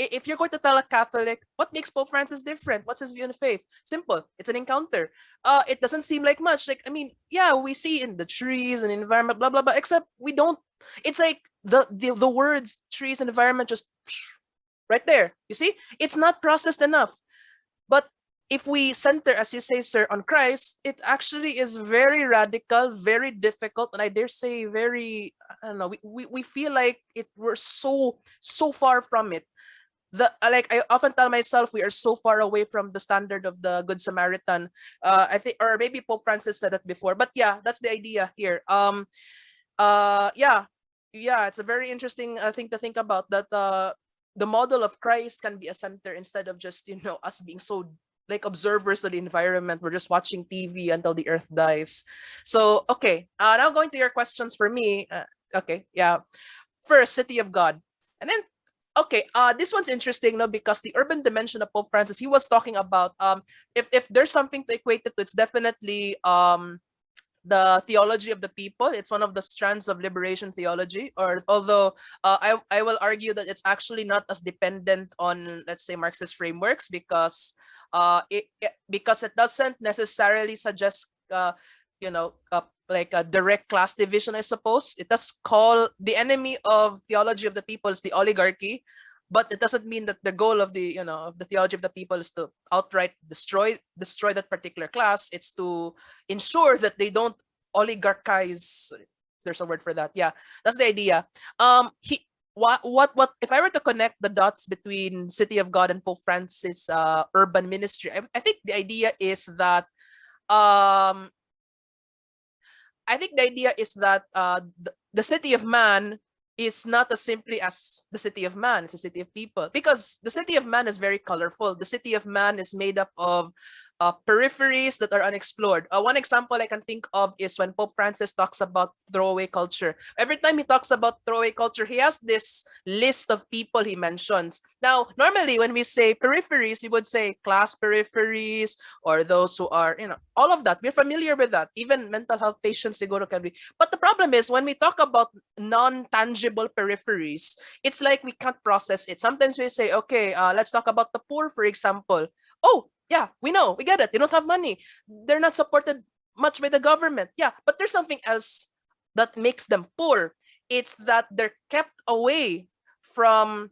if you're going to tell a Catholic what makes Pope Francis different, what's his view on faith? Simple. It's an encounter. It doesn't seem like much. We see in the trees and environment, blah blah blah. Except we don't. It's like the words trees and environment just right there. You see, it's not processed enough. But if we center, as you say, sir, on Christ, it actually is very radical, very difficult, and I dare say very, I don't know, we feel like we're so far from it. I often tell myself we are so far away from the standard of the Good Samaritan. I think, or maybe Pope Francis said that before, but yeah, that's the idea here. It's a very interesting thing to think about, that the model of Christ can be a center instead of just us being so observers of the environment. We're just watching TV until the earth dies. So okay, now going to your questions for me. First, City of God, and then this one's interesting, because the urban dimension of Pope Francis, he was talking about if there's something to equate it to, it's definitely the theology of the people. It's one of the strands of liberation theology, although I will argue that it's actually not as dependent on, let's say, Marxist frameworks, because it doesn't necessarily suggest a direct class division, I suppose. It does call the enemy of theology of the people is the oligarchy, but it doesn't mean that the goal of the of the theology of the people is to outright destroy that particular class. It's to ensure that they don't oligarchize. There's a word for that. Yeah, that's the idea. What if I were to connect the dots between City of God and Pope Francis urban ministry? I think the idea is that I think the idea is that the city of man is not as simply as the city of man. It's a city of people, because the city of man is very colorful. The city of man is made up of peripheries that are unexplored. One example I can think of is when Pope Francis talks about throwaway culture. Every time he talks about throwaway culture, he has this list of people he mentions. Now, normally when we say peripheries, we would say class peripheries or those who are, all of that. We're familiar with that. Even mental health patients, siguro can be. But the problem is when we talk about non-tangible peripheries, it's like we can't process it. Sometimes we say, okay, let's talk about the poor, for example. Oh, yeah, we know, we get it. They don't have money. They're not supported much by the government. Yeah, but there's something else that makes them poor. It's that they're kept away from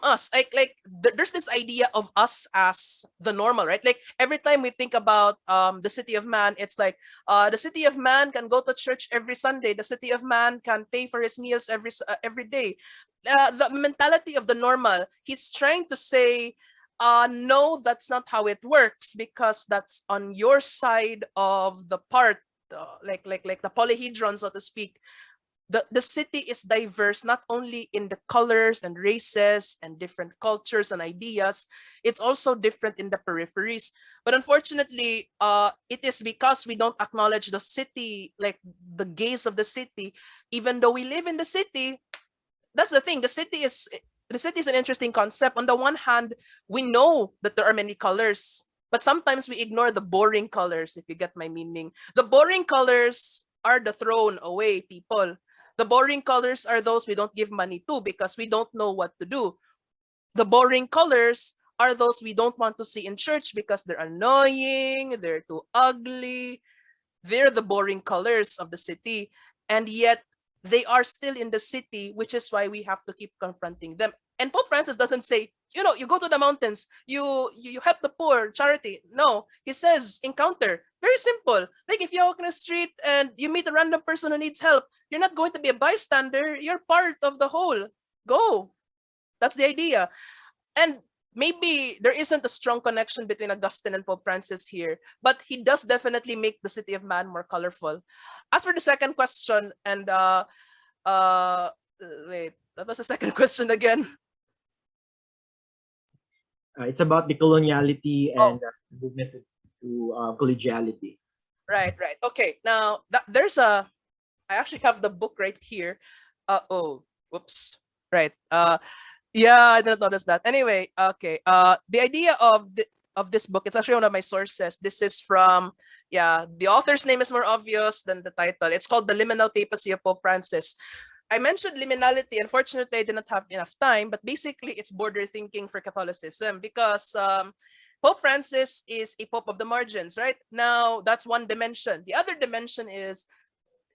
us. There's this idea of us as the normal, right? Like every time we think about the city of man, it's like the city of man can go to church every Sunday. The city of man can pay for his meals every day. The mentality of the normal. He's trying to say, no, that's not how it works, because that's on your side of the part, like the polyhedron, so to speak. The city is diverse not only in the colors and races and different cultures and ideas, it's also different in the peripheries. But unfortunately, it is because we don't acknowledge the city, like the gaze of the city, even though we live in the city. That's the thing. The city is an interesting concept. On the one hand, we know that there are many colors, but sometimes we ignore the boring colors, if you get my meaning. The boring colors are the thrown away people. The boring colors are those we don't give money to because we don't know what to do. The boring colors are those we don't want to see in church because they're annoying, they're too ugly. They're the boring colors of the city. And yet they are still in the city, which is why we have to keep confronting them. And Pope Francis doesn't say, you go to the mountains, you help the poor, charity. No, he says encounter. Very simple. Like if you walk in the street and you meet a random person who needs help, you're not going to be a bystander. You're part of the whole. Go. That's the idea. And maybe there isn't a strong connection between Augustine and Pope Francis here, but he does definitely make the city of man more colorful. As for the second question, and wait, that was the second question again. It's about the coloniality and Oh. movement to collegiality. Right. Okay. Now I actually have the book right here. Whoops. Right. Yeah, I didn't notice that. Anyway, okay. The idea of this book, it's actually one of my sources. This is from, the author's name is more obvious than the title. It's called The Liminal Papacy of Pope Francis. I mentioned liminality. Unfortunately, I did not have enough time, but basically it's border thinking for Catholicism because Pope Francis is a pope of the margins, right? Now, that's one dimension. The other dimension is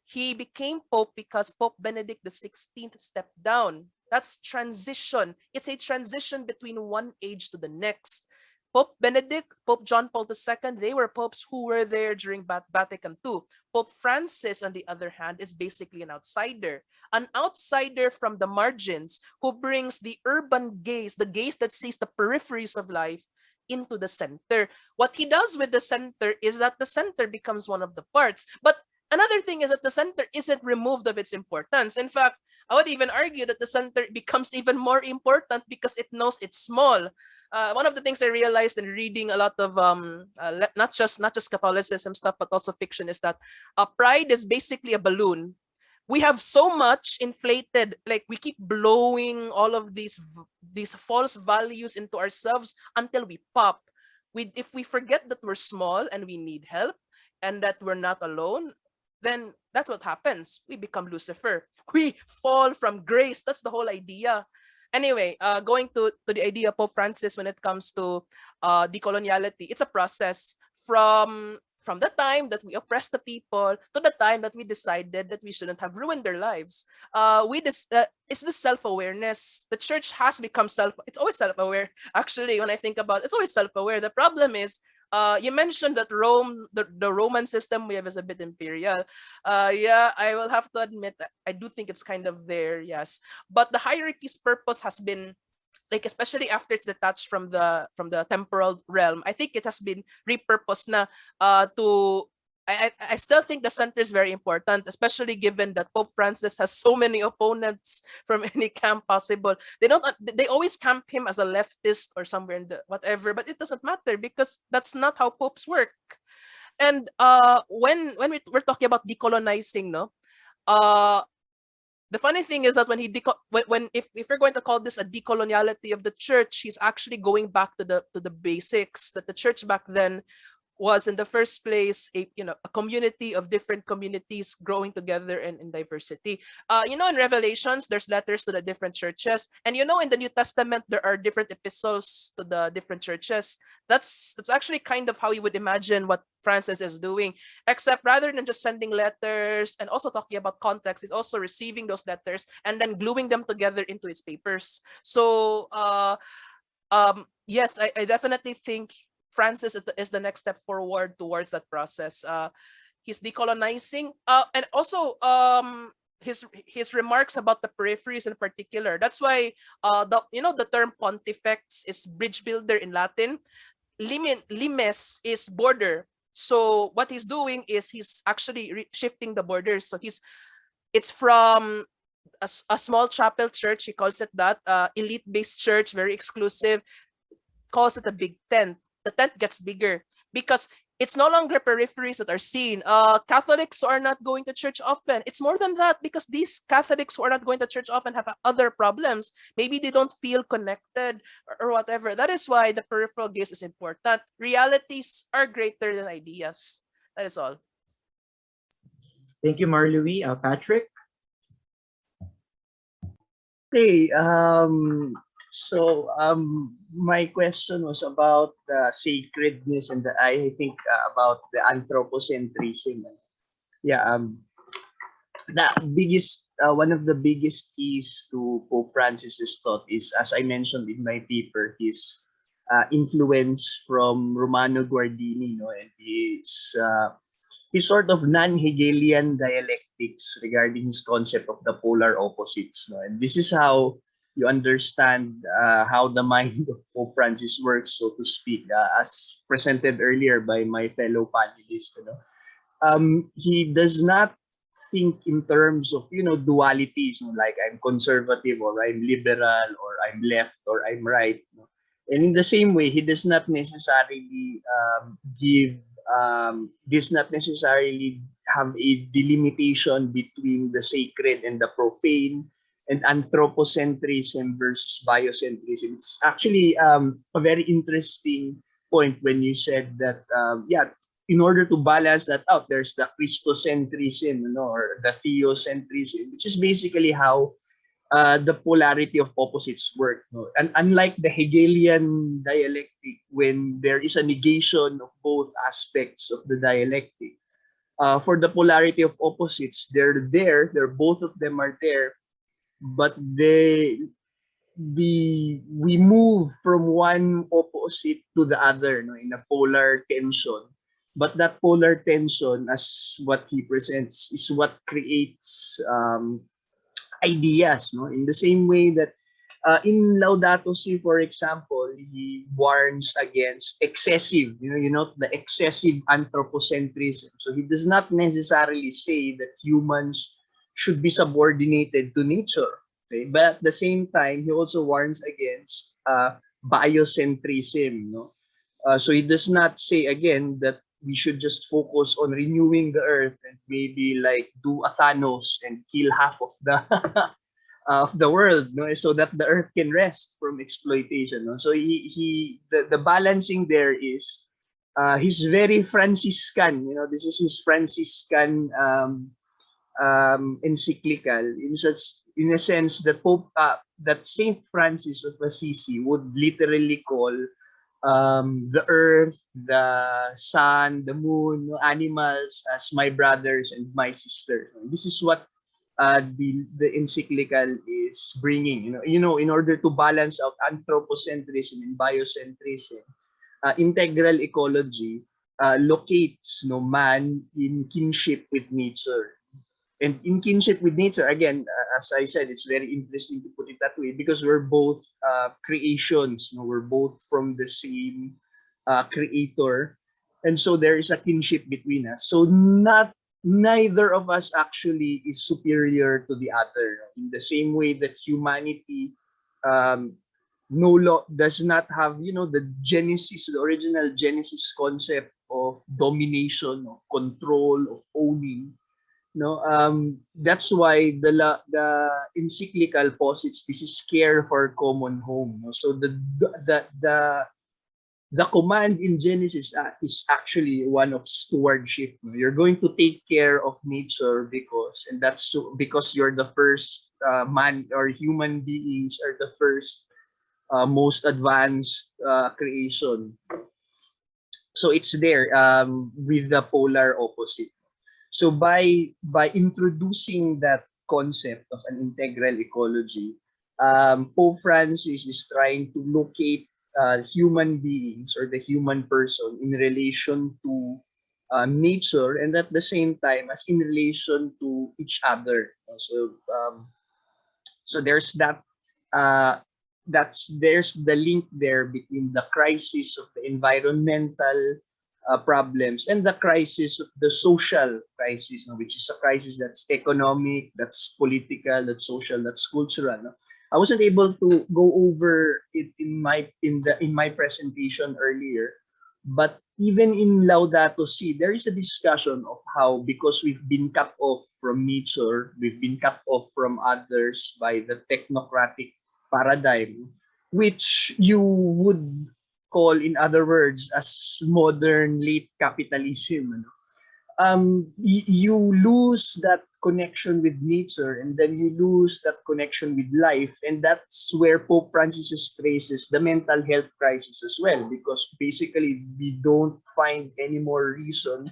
he became pope because Pope Benedict XVI stepped down. That's transition. It's a transition between one age to the next. Pope Benedict, Pope John Paul II, they were popes who were there during Vatican II. Pope Francis, on the other hand, is basically an outsider from the margins who brings the urban gaze, the gaze that sees the peripheries of life, into the center. What he does with the center is that the center becomes one of the parts. But another thing is that the center isn't removed of its importance. In fact, I would even argue that the center becomes even more important because it knows it's small. One of the things I realized in reading a lot of not just Catholicism stuff, but also fiction, is that pride is basically a balloon. We have so much inflated, like we keep blowing all of these false values into ourselves until we pop. If we forget that we're small and we need help and that we're not alone, then that's what happens. We become Lucifer. We fall from grace. That's the whole idea. Anyway, going to the idea of Pope Francis when it comes to decoloniality, it's a process from the time that we oppressed the people to the time that we decided that we shouldn't have ruined their lives. It's the self-awareness. The church has become it's always self-aware. Actually, when I think about it, it's always self-aware. The problem is, you mentioned that Rome, the Roman system we have is a bit imperial. I will have to admit that I do think it's kind of there, yes. But the hierarchy's purpose has been, like, especially after it's detached from the temporal realm, I think it has been repurposed na to I still think the center is very important, especially given that Pope Francis has so many opponents from any camp possible. They always camp him as a leftist or somewhere in the whatever, but it doesn't matter because that's not how popes work. And when we're talking about decolonizing, no, the funny thing is that when if we're going to call this a decoloniality of the church, he's actually going back to the basics that the church back then was in the first place a community of different communities growing together in diversity. In Revelations, there's letters to the different churches, and in the New Testament there are different epistles to the different churches. That's actually kind of how you would imagine what Francis is doing, except rather than just sending letters and also talking about context, he's also receiving those letters and then gluing them together into his papers. So yes, I definitely think Francis is the next step forward towards that process. He's decolonizing, and also his remarks about the peripheries in particular. That's why the term pontifex is bridge builder in Latin. Limes is border. So what he's doing is he's actually shifting the borders. So it's from a small chapel church, he calls it that, elite-based church, very exclusive, calls it a big tent. The tent gets bigger because it's no longer peripheries that are seen. Catholics are not going to church often. It's more than that, because these Catholics who are not going to church often have other problems. Maybe they don't feel connected or whatever. That is why the peripheral gaze is important. Realities are greater than ideas. That is all. Thank you, Louie. Patrick? Okay, my question was about the sacredness and I think about the anthropocentrism. Yeah, one of the biggest keys to Pope Francis's thought is, as I mentioned in my paper, his influence from Romano Guardini, and his sort of non-Hegelian dialectics regarding his concept of the polar opposites. And this is how you understand how the mind of Pope Francis works, so to speak, as presented earlier by my fellow panelists. He does not think in terms of dualities, like I'm conservative or I'm liberal or I'm left or I'm right. And in the same way, he does not necessarily have a delimitation between the sacred and the profane, and anthropocentrism versus biocentrism. It's actually a very interesting point when you said that, in order to balance that out, there's the Christocentrism, or the theocentrism, which is basically how the polarity of opposites work. And unlike the Hegelian dialectic, when there is a negation of both aspects of the dialectic, for the polarity of opposites, both of them are there, but we move from one opposite to the other, in a polar tension. But that polar tension, as what he presents, is what creates ideas. In the same way that in Laudato Si, for example, he warns against excessive, the excessive anthropocentrism. So he does not necessarily say that humans should be subordinated to nature. Okay? But at the same time, he also warns against biocentrism. So he does not say, again, that we should just focus on renewing the earth and maybe like do a Thanos and kill half of the of the world, so that the earth can rest from exploitation. So the balancing there is he's very Franciscan. This is his Franciscan encyclical, in a sense that that Saint Francis of Assisi would literally call the earth, the sun, the moon, animals as my brothers and my sisters. This is what the encyclical is bringing. In order to balance out anthropocentrism and biocentrism, integral ecology locates man in kinship with nature. And in kinship with nature, again, as I said, it's very interesting to put it that way, because we're both creations. We're both from the same creator. And so there is a kinship between us. So neither of us actually is superior to the other. In the same way that humanity um, does not have, the original Genesis concept of domination, of control, of owning. No, that's why the encyclical posits this is care for common home. No? So the command in Genesis is actually one of stewardship. No? You're going to take care of nature because you're the first man, or human beings are the first most advanced creation. So it's there with the polar opposite. So by introducing that concept of an integral ecology, Pope Francis is trying to locate human beings or the human person in relation to nature, and at the same time as in relation to each other. So there's that there's the link there between the crisis of the environmental problems and the crisis of the social crisis, no, which is a crisis that's economic, that's political, that's social, that's cultural. No? I wasn't able to go over it in my presentation earlier, but even in Laudato Si, there is a discussion of how, because we've been cut off from nature, we've been cut off from others by the technocratic paradigm, which you would call, in other words, as modern late capitalism. You lose that connection with nature, and then you lose that connection with life, and that's where Pope Francis traces the mental health crisis as well, because basically we don't find any more reason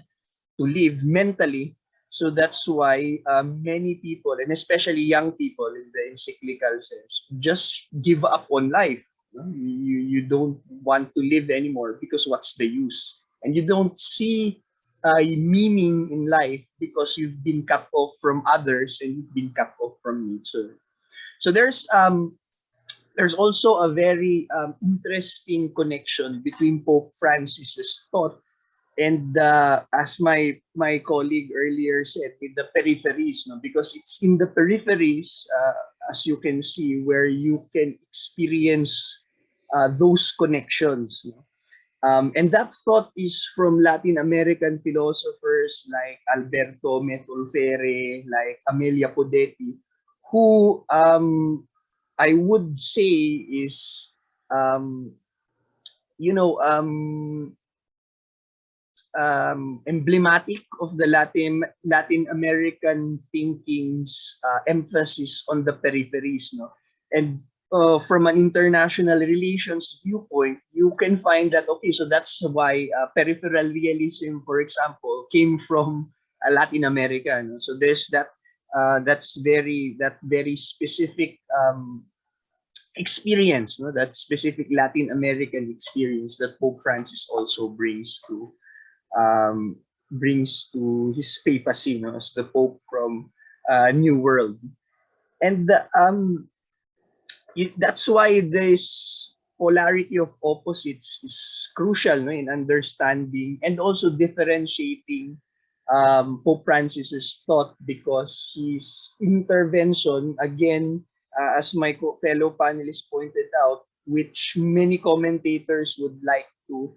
to live mentally. So that's why many people, and especially young people in the encyclical sense, just give up on life. You don't want to live anymore because what's the use? And you don't see meaning in life because you've been cut off from others and you've been cut off from nature. So there's also a very interesting connection between Pope Francis's thought and as my colleague earlier said, with the peripheries, no? Because it's in the peripheries, as you can see, where you can experience those connections. No? And that thought is from Latin American philosophers like Alberto Metolfere, like Amelia Podetti, who I would say is, you know, emblematic of the Latin American thinking's emphasis on the peripheries, no? And from an international relations viewpoint, you can find that, okay, so that's why peripheral realism, for example, came from Latin America. No? So there's that very specific experience, no? That specific Latin American experience that Pope Francis also brings to his papacy, no, as the Pope from New World. And that's why this polarity of opposites is crucial, no, in understanding and also differentiating Pope Francis's thought, because his intervention, again, as my fellow panelists pointed out, which many commentators would like to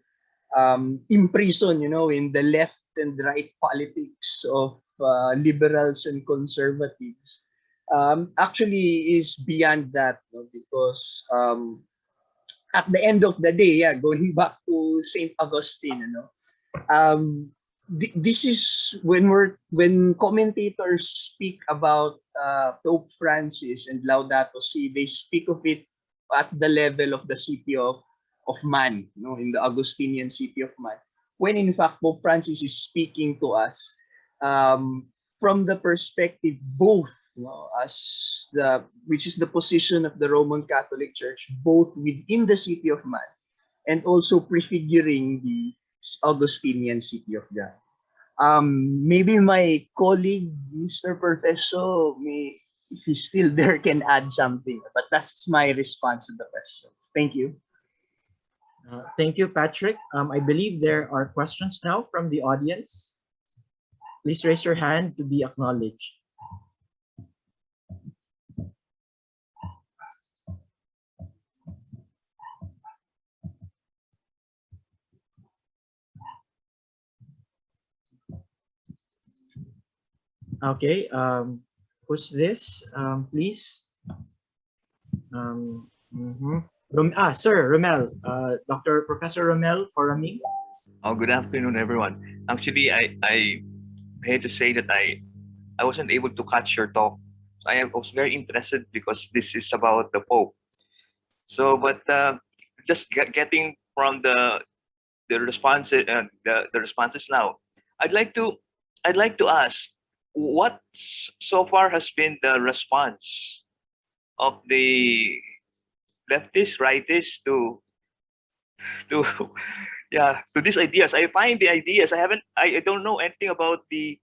imprison, in the left and right politics of liberals and conservatives, actually is beyond that, no? Because at the end of the day, yeah, going back to Saint Augustine, this is when commentators speak about Pope Francis and Laudato Si, they speak of it at the level of the city of man, in the Augustinian city of man. When in fact Pope Francis is speaking to us from the perspective both, which is the position of the Roman Catholic Church, both within the city of man and also prefiguring the Augustinian city of God. Maybe my colleague, Mr. Perfecio, if he's still there, can add something. But that's my response to the question. Thank you. Thank you, Patrick. I believe there are questions now from the audience. Please raise your hand to be acknowledged. Okay, who's this? Please. Sir Romel, Dr. Professor Romel Coraming. Oh, good afternoon, everyone. Actually, I hate to say that I wasn't able to catch your talk. I was very interested because this is about the Pope. So, but just getting from the responses the responses now, I'd like to ask what so far has been the response of the leftists, rightists to yeah, to these ideas. I find the ideas. I don't know anything about the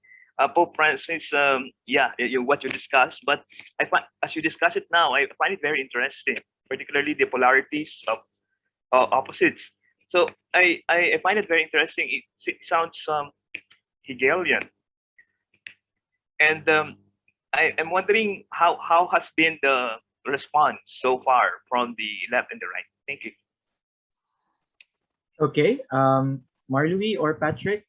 Pope Francis. What you discussed, but I find as you discuss it now, I find it very interesting, particularly the polarities of opposites. So I find it very interesting. It sounds Hegelian, and I'm wondering how has been the response so far from the left and the right. Thank you. Okay, Marlouis or Patrick?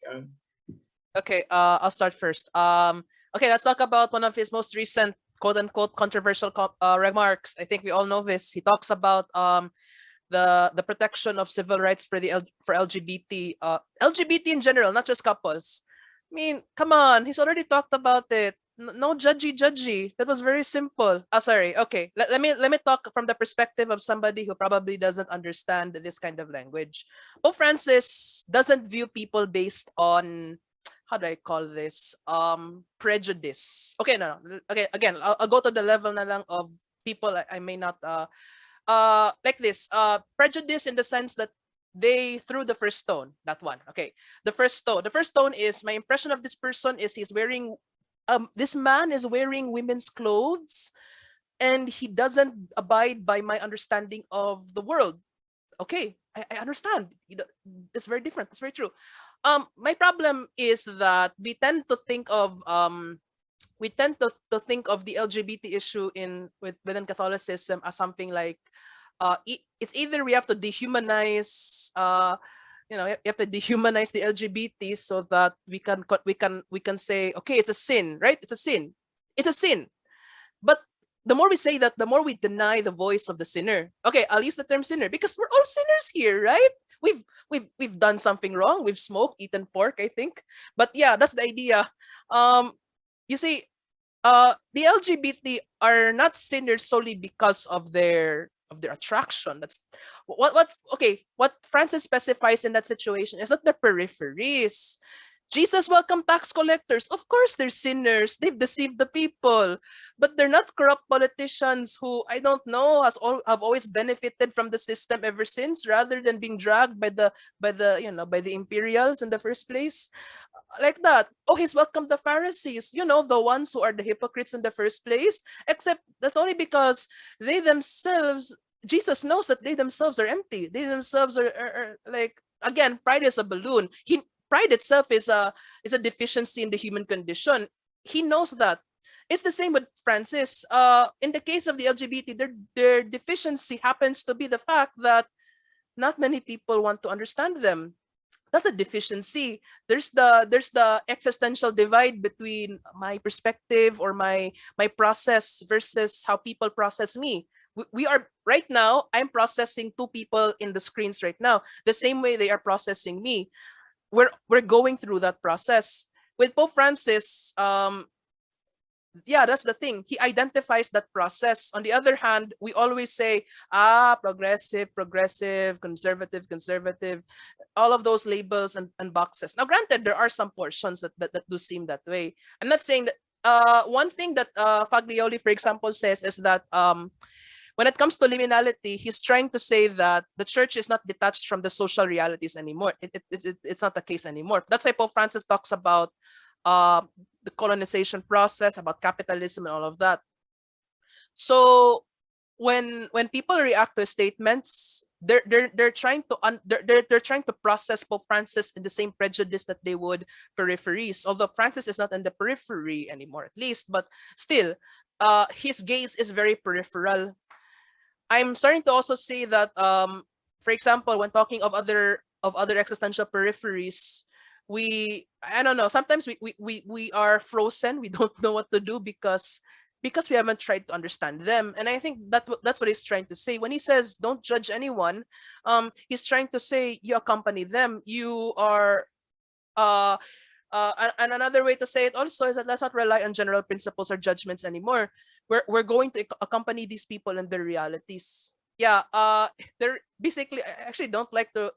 Okay, I'll start first. Okay, let's talk about one of his most recent quote-unquote controversial remarks. I think we all know this. He talks about the protection of civil rights for for LGBT LGBT in general, not just couples. I mean, come on, he's already talked about it. No judgy. That was very simple. Oh, sorry. Okay, let me talk from the perspective of somebody who probably doesn't understand this kind of language. Pope Francis doesn't view people based on, how do I call this, prejudice. Okay, no. Okay, again, I'll go to the level na lang of people I may not like this, prejudice in the sense that they threw the first stone. That one. Okay, the first stone is, my impression of this person is he's wearing this man is wearing women's clothes and he doesn't abide by my understanding of the world. Okay, I understand. It's very different. That's very true. My problem is that we tend to think of the LGBT issue within Catholicism as something like it's either we have to dehumanize you have to dehumanize the LGBT so that we can say, okay, it's a sin, right? It's a sin. But the more we say that, the more we deny the voice of the sinner. Okay, I'll use the term sinner because we're all sinners here, right? We've done something wrong. We've smoked, eaten pork, I think. But yeah, that's the idea. You see, the LGBT are not sinners solely because of their attraction. That's what's okay. What Francis specifies in that situation is that the peripheries. Jesus welcomed tax collectors. Of course, they're sinners. They've deceived the people, but they're not corrupt politicians who, I don't know, have always benefited from the system ever since, rather than being dragged by the imperials in the first place, like that. Oh, he's welcomed the Pharisees. The ones who are the hypocrites in the first place. Except that's only because they themselves. Jesus knows that they themselves are empty. They themselves are like, again, pride is a balloon. Pride itself is a deficiency in the human condition. He knows that. It's the same with Francis. In the case of the LGBT, their deficiency happens to be the fact that not many people want to understand them. That's a deficiency. There's the existential divide between my perspective or my process versus how people process me. We are right now, I'm processing two people in the screens right now the same way they are processing me. We're going through that process. With Pope Francis, yeah, that's the thing. He identifies that process. On the other hand, we always say, progressive, conservative, all of those labels and boxes. Now, granted, there are some portions that do seem that way. I'm not saying that. One thing that Faglioli, for example, says is that when it comes to liminality, he's trying to say that the church is not detached from the social realities anymore. It's not the case anymore. That's why Pope Francis talks about the colonization process, about capitalism and all of that. So when people react to statements, they're trying to they're trying to process Pope Francis in the same prejudice that they would peripheries. Although Francis is not in the periphery anymore, at least, but still, his gaze is very peripheral. I'm starting to also say that, for example, when talking of other existential peripheries, I don't know, sometimes we are frozen. We don't know what to do because we haven't tried to understand them. And I think that's what he's trying to say when he says don't judge anyone. He's trying to say you accompany them. You are and another way to say it also is that let's not rely on general principles or judgments anymore. We're going to accompany these people in their realities. Yeah, they're basically, I actually don't like to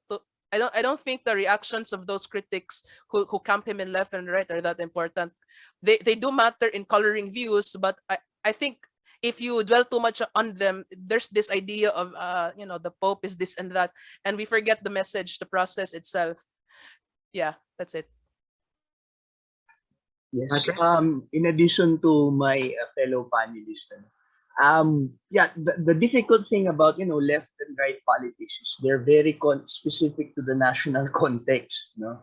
I don't think the reactions of those critics who camp him in left and right are that important. They do matter in coloring views, but I think if you dwell too much on them, there's this idea of the Pope is this and that, and we forget the message, the process itself. Yeah, that's it. Yes. In addition to my fellow panelists, yeah, the difficult thing about left and right politics is they're very specific to the national context. No,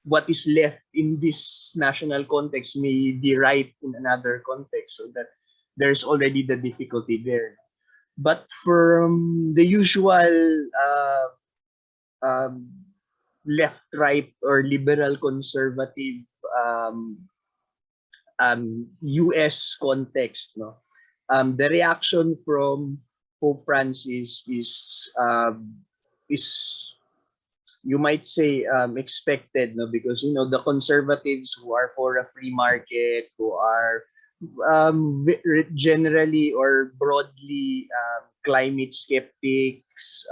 what is left in this national context may be right in another context, so that there's already the difficulty there. But from the usual left, right, or liberal conservative US context, no, the reaction from Pope Francis is you might say expected, no, because the conservatives who are for a free market, who are generally or broadly climate skeptics,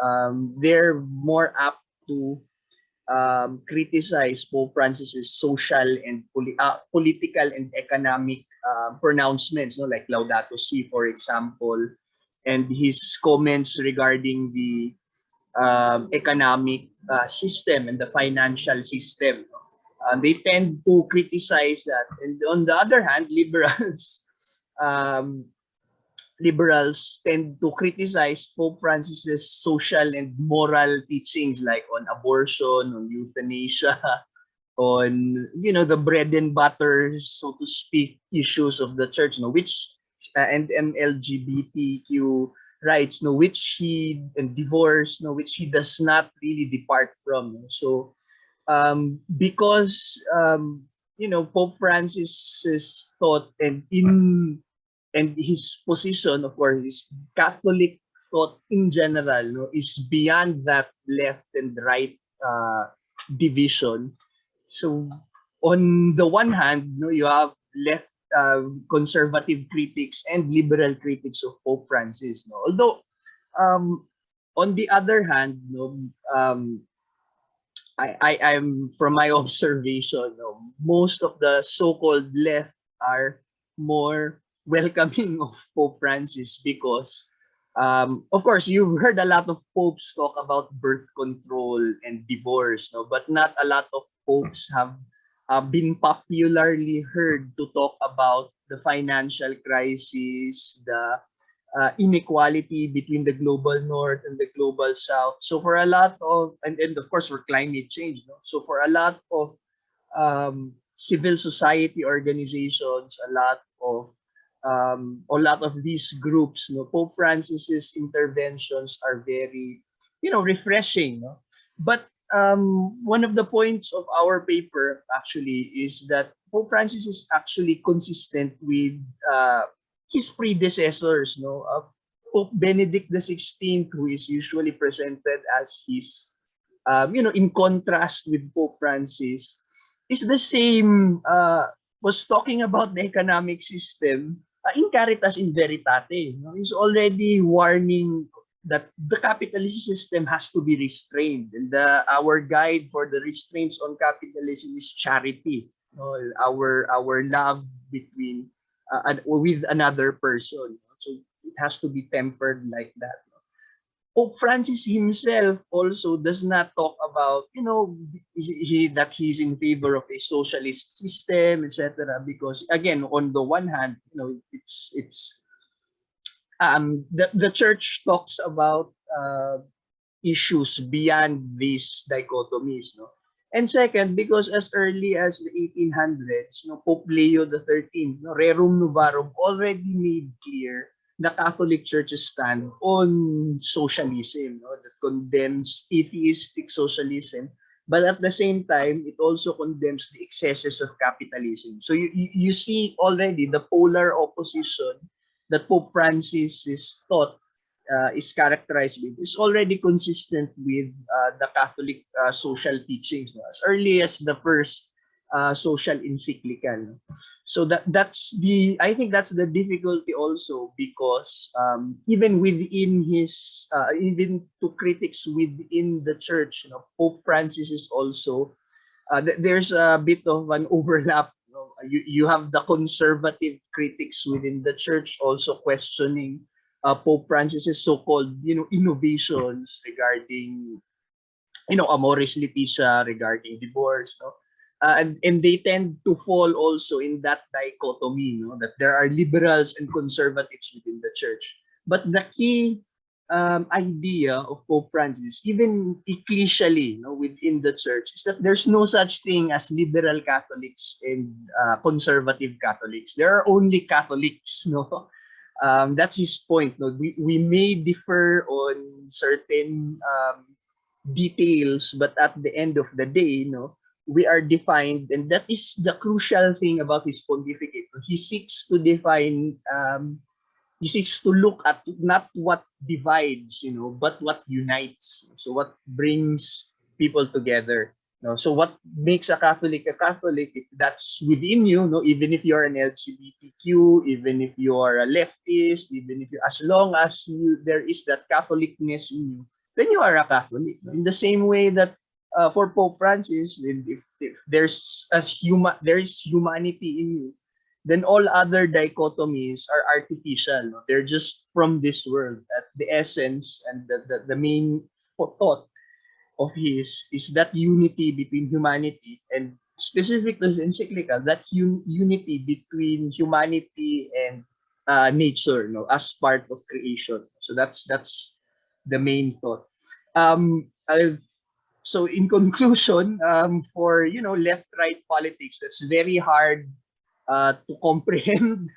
they're more apt to criticize Pope Francis's social and political and economic pronouncements, like Laudato Si, for example, and his comments regarding the economic system and the financial system. They tend to criticize that. And on the other hand, liberals tend to criticize Pope Francis's social and moral teachings, like on abortion, on euthanasia, on the bread and butter, so to speak, issues of the church, which and LGBTQ rights, which he and divorce, which he does not really depart from. So because Pope Francis's thought and his position, of course, his Catholic thought in general, is beyond that left and right division. So on the one hand, you have left conservative critics and liberal critics of Pope Francis. Although on the other hand, I'm from my observation, most of the so-called left are more welcoming of Pope Francis because, of course, you've heard a lot of popes talk about birth control and divorce, but not a lot of popes have been popularly heard to talk about the financial crisis, the inequality between the global north and the global south. So for a lot of, and of course for climate change, so for a lot of civil society organizations, a lot of these groups, Pope Francis's interventions are very, refreshing. But one of the points of our paper actually is that Pope Francis is actually consistent with his predecessors. Pope Benedict XVI, who is usually presented as his, in contrast with Pope Francis, is the same. Was talking about the economic system in Caritas in Veritate. He's already warning that the capitalist system has to be restrained, and our guide for the restraints on capitalism is charity. Our love between with another person. So it has to be tempered like that. Pope Francis himself also does not talk about, that he's in favor of a socialist system, etc. Because again, on the one hand, it's the church talks about issues beyond these dichotomies, no? And second, because as early as the 1800s, no, Pope Leo XIII, no, Rerum Novarum, already made clear the Catholic Church's stand on socialism, no, that condemns atheistic socialism, but at the same time, it also condemns the excesses of capitalism. So you see already the polar opposition that Pope Francis is taught is characterized with is already consistent with the Catholic social teachings, no? As early as the first social encyclical. So I think that's the difficulty also, because even within his even to critics within the church, you know, Pope Francis is also there's a bit of an overlap. You know? You have the conservative critics within the church also questioning Pope Francis's so-called, you know, innovations regarding, you know, Amoris Laetitia, regarding divorce, no? And they tend to fall also in that dichotomy, no? That there are liberals and conservatives within the church. But the key idea of Pope Francis, even ecclesially, you know, within the church, is that there's no such thing as liberal Catholics and conservative Catholics. There are only Catholics, no? That's his point. No? We may differ on certain details, but at the end of the day, we are defined, and that is the crucial thing about his pontificate. He seeks to define, he seeks to look at not what divides, but what unites. So what brings people together. So what makes a Catholic, if that's within you, even if you're an LGBTQ, even if you are a leftist, even if you, as long as there is that Catholicness in you, then you are a Catholic. In the same way that for Pope Francis, if there's there is humanity in you, then all other dichotomies are artificial. They're just from this world. At the essence and the main thought of his is that unity between humanity, and specific to the encyclical, that unity between humanity and nature, as part of creation. So that's the main thought. So in conclusion, for left-right politics, that's very hard to comprehend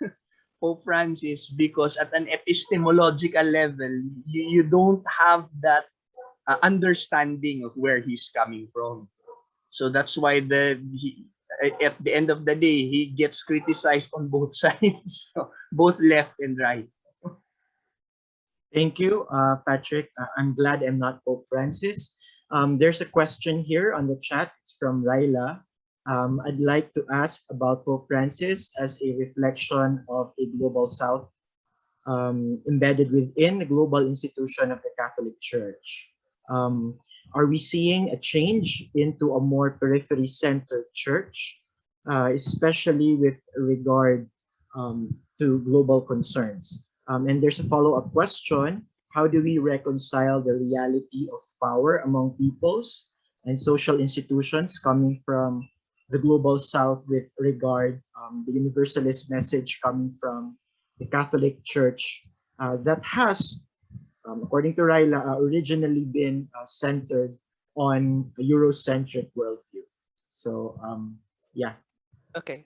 Pope Francis, because at an epistemological level, you don't have that understanding of where he's coming from. So that's why at the end of the day, he gets criticized on both sides, both left and right. Thank you, Patrick. I'm glad I'm not Pope Francis. There's a question here on the chat. It's from Raila. I'd like to ask about Pope Francis as a reflection of a global South embedded within the global institution of the Catholic Church. Are we seeing a change into a more periphery-centered church, especially with regard to global concerns? And there's a follow-up question. How do we reconcile the reality of power among peoples and social institutions coming from the global South with regard the Universalist message coming from the Catholic Church that has, according to Raila, originally been centered on a Eurocentric worldview? So, yeah. Okay.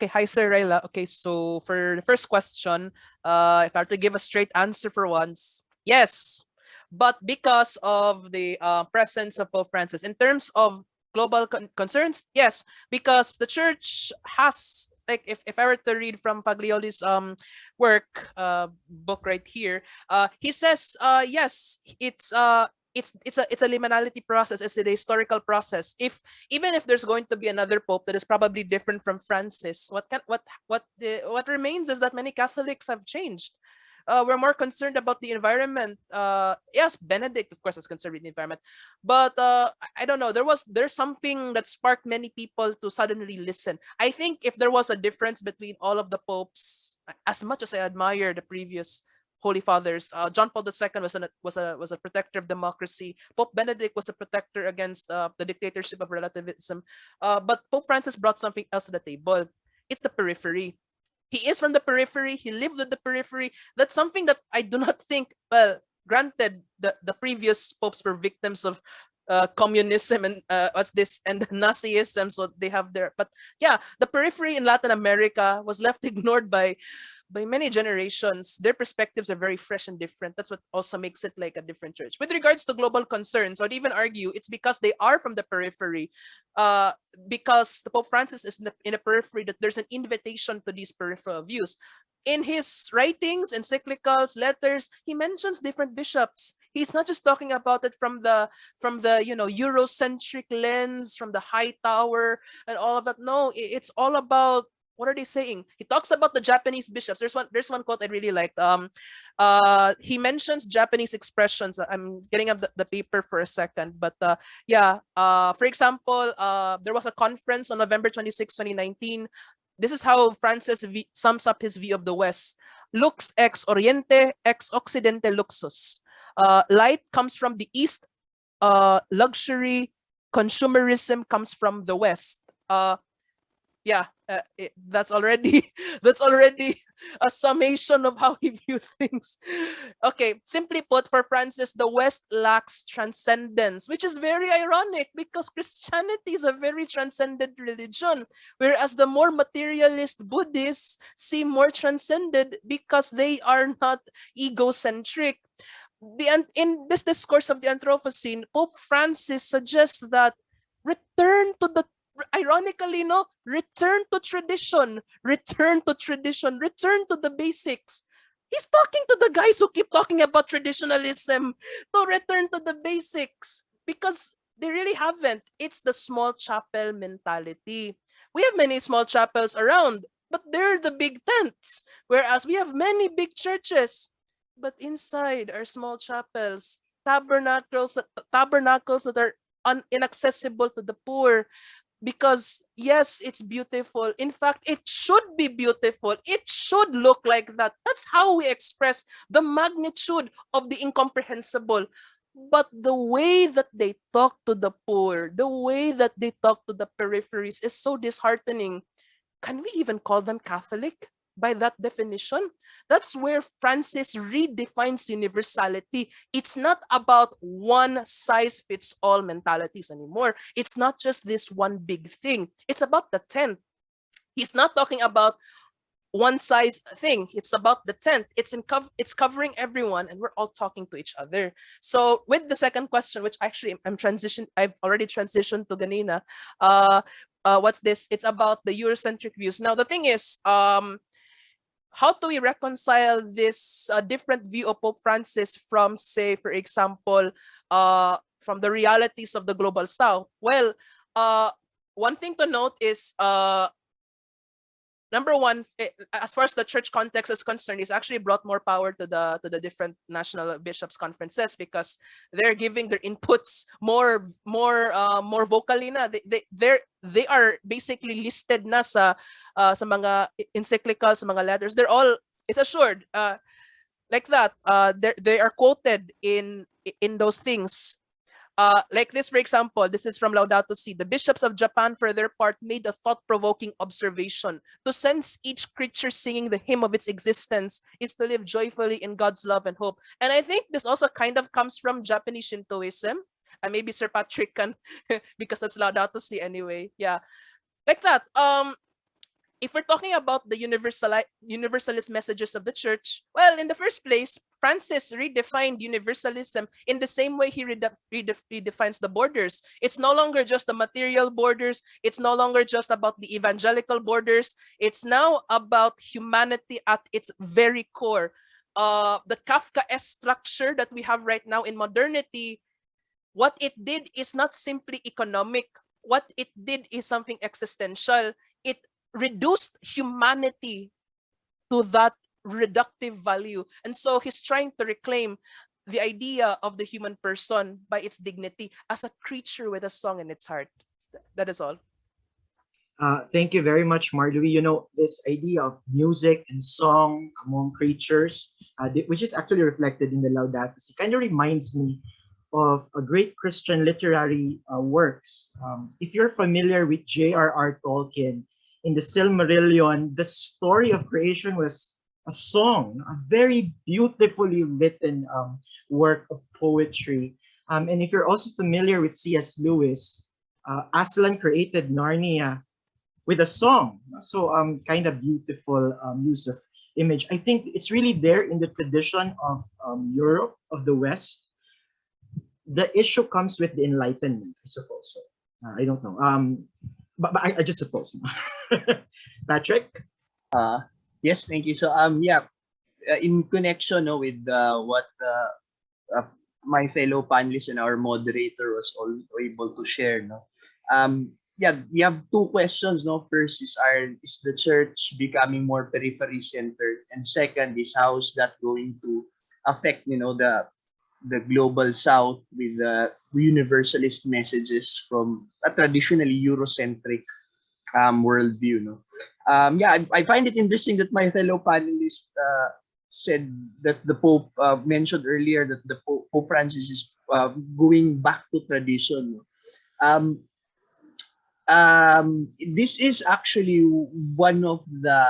Hi, Sir Raila. Okay, so for the first question, if I were to give a straight answer for once, yes. But because of the presence of Pope Francis, in terms of global concerns, yes, because the church has, like, if I were to read from Faglioli's work, book right here, he says, yes, it's a liminality process. It's a historical process. Even if there's going to be another pope that is probably different from Francis, what remains is that many Catholics have changed. We're more concerned about the environment. Yes, Benedict, of course, is concerned with the environment, but I don't know. There's something that sparked many people to suddenly listen. I think if there was a difference between all of the popes, as much as I admire the previous Holy Fathers, John Paul II was a protector of democracy. Pope Benedict was a protector against the dictatorship of relativism. But Pope Francis brought something else to the table. It's the periphery. He is from the periphery. He lived with the periphery. That's something that I do not think. Well, Granted, the previous popes were victims of communism and what's this and Nazism, so they have their. But yeah, the periphery in Latin America was left ignored by many generations. Their perspectives are very fresh and different. That's what also makes it like a different church. With regards to global concerns, I'd even argue it's because they are from the periphery, because the Pope Francis is in the periphery, that there's an invitation to these peripheral views. In his writings, encyclicals, letters, he mentions different bishops. He's not just talking about it from the Eurocentric lens, from the high tower and all of that. No, it's all about, what are they saying? He talks about the Japanese bishops. There's one quote I really liked. He mentions Japanese expressions. I'm getting up the paper for a second, but for example, there was a conference on November 26, 2019. This is how Francis sums up his view of the West. Lux ex oriente, ex occidente luxus. Light comes from the East. Luxury, consumerism comes from the West. That's already a summation of how he views things. Okay, simply put, for Francis, the West lacks transcendence, which is very ironic because Christianity is a very transcendent religion, whereas the more materialist Buddhists seem more transcended because they are not egocentric. In this discourse of the Anthropocene, Pope Francis suggests that return to the ironically, no, return to tradition, return to the basics. He's talking to the guys who keep talking about traditionalism to return to the basics because they really haven't. It's the small chapel mentality. We have many small chapels around, but they're the big tents, whereas we have many big churches. But inside are small chapels, tabernacles that are inaccessible to the poor. Because yes, it's beautiful. In fact, it should be beautiful. It should look like that. That's how we express the magnitude of the incomprehensible. But the way that they talk to the poor, the way that they talk to the peripheries is so disheartening. Can we even call them Catholic by that definition? That's where Francis redefines universality. It's not about one size fits all mentalities anymore. It's not just this one big thing. It's about the tent. He's not talking about one size thing. It's about the tent. It's covering everyone, and we're all talking to each other. So with the second question, which actually I've already transitioned to Ganina. What's this? It's about the Eurocentric views. Now the thing is, how do we reconcile this different view of Pope Francis from, say, for example, from the realities of the global South? Well, one thing to note is, number one, as far as the church context is concerned, it's actually brought more power to the different national bishops' conferences because they're giving their inputs more vocally na. They are basically listed na sa mga encyclicals, sa mga letters. They're all, it's assured, like that. They are quoted in those things. Like this, for example, this is from Laudato Si. The bishops of Japan, for their part, made a thought-provoking observation. To sense each creature singing the hymn of its existence is to live joyfully in God's love and hope. And I think this also kind of comes from Japanese Shintoism. And maybe Sir Patrick can, because that's Laudato Si anyway. Yeah, like that. If we're talking about the universalist messages of the church, well, in the first place, Francis redefined universalism in the same way he redefines the borders. It's no longer just the material borders. It's no longer just about the evangelical borders. It's now about humanity at its very core. The Kafkaesque structure that we have right now in modernity, what it did is not simply economic. What it did is something existential. It reduced humanity to that reductive value. And so he's trying to reclaim the idea of the human person by its dignity as a creature with a song in its heart. That is all. Thank you very much, Louie. You know, this idea of music and song among creatures, which is actually reflected in the Laudato Si, kind of reminds me of a great Christian literary works. If you're familiar with J.R.R. Tolkien, in the Silmarillion, the story of creation was a song, a very beautifully written work of poetry. And if you're also familiar with C.S. Lewis, Aslan created Narnia with a song. So kind of beautiful use of image. I think it's really there in the tradition of Europe, of the West. The issue comes with the Enlightenment, I suppose. So I don't know. But I just suppose. Patrick? Yes, thank you. So yeah, in connection with what my fellow panelists and our moderator was all able to share, no. Yeah, we have two questions, no. First is the church becoming more periphery centered, and second is how is that going to affect, the global south with the universalist messages from a traditionally Eurocentric worldview, no. Yeah, I find it interesting that my fellow panelist said that the Pope mentioned earlier that the Pope Francis is going back to tradition. No? This is actually one of the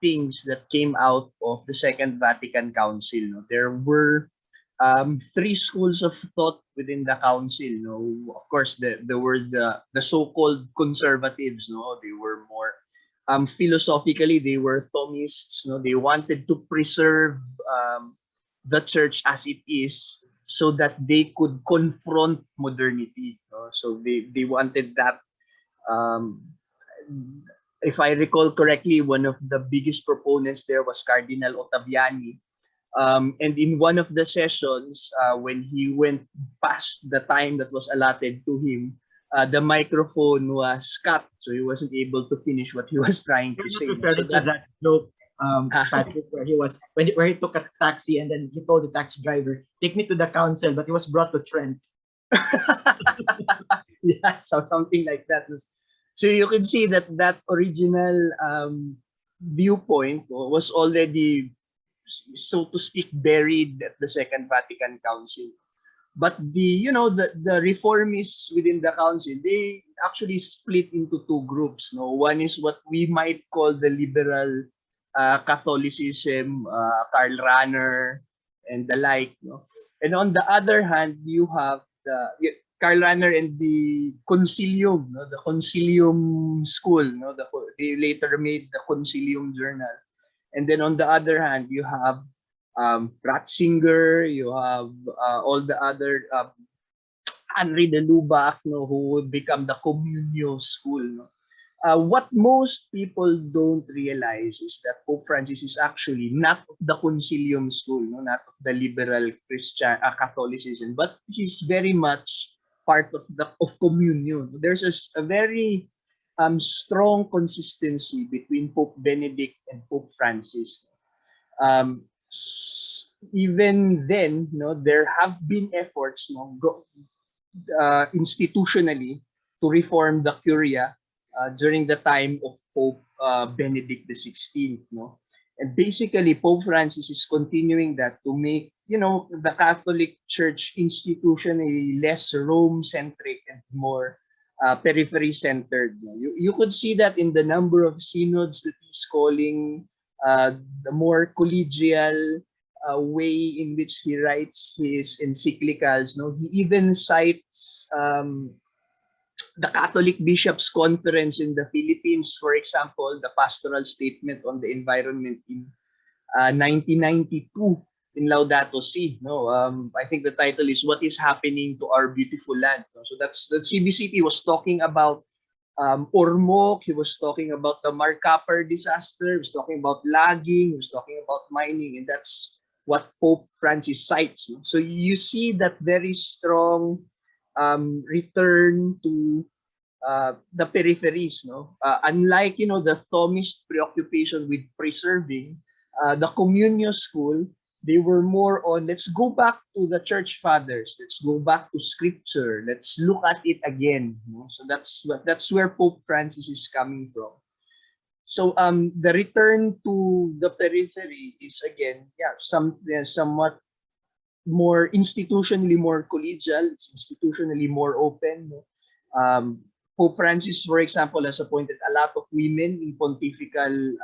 things that came out of the Second Vatican Council. No? There were three schools of thought within the council. No, of course, there were the so-called conservatives. No, they were more philosophically, they were Thomists. No, they wanted to preserve the church as it is, so that they could confront modernity. No? So they wanted that. Um, if I recall correctly, one of the biggest proponents there was Cardinal Ottaviani. And in one of the sessions, when he went past the time that was allotted to him, the microphone was cut, so he wasn't able to finish what he was trying to say. Referring So to that joke, Patrick, where where he took a taxi and then he told the taxi driver, "Take me to the council," but he was brought to Trent. yeah, so something like that. So you can see that original viewpoint was already, so to speak, buried at the Second Vatican Council. But the reformists within the council, they actually split into two groups. No, one is what we might call the liberal Catholicism, Karl Rahner and the like. No, and on the other hand, you have Karl Rahner and the Concilium, no, the Concilium school. No, they later made the Concilium Journal. And then on the other hand, you have Ratzinger, you have all the other Henri de Lubac, no, who would become the Communio school. No? What most people don't realize is that Pope Francis is actually not of the Concilium school, no, not of the liberal Christian Catholicism, but he's very much part of Communion. There's a very strong consistency between Pope Benedict and Pope Francis. Even then, there have been efforts, institutionally, to reform the Curia during the time of Pope Benedict XVI. And basically, Pope Francis is continuing that to make, the Catholic Church institutionally less Rome-centric and more periphery-centered. You could see that in the number of synods that he's calling, the more collegial way in which he writes his encyclicals. He even cites the Catholic Bishops' Conference in the Philippines, for example, the pastoral statement on the environment in 1992 in Laudato Si. I think the title is "What is Happening to Our Beautiful Land." So that's the CBCP was talking about Ormoc, he was talking about the Marcaper disaster, he was talking about logging, he was talking about mining, and that's what Pope Francis cites. So you see that very strong return to the peripheries. Unlike the Thomist preoccupation with preserving, the Communio school, they were more on, let's go back to the church fathers, let's go back to scripture, let's look at it again. So that's where Pope Francis is coming from. So the return to the periphery is again, somewhat more institutionally more collegial, it's institutionally more open. Pope Francis, for example, has appointed a lot of women in pontifical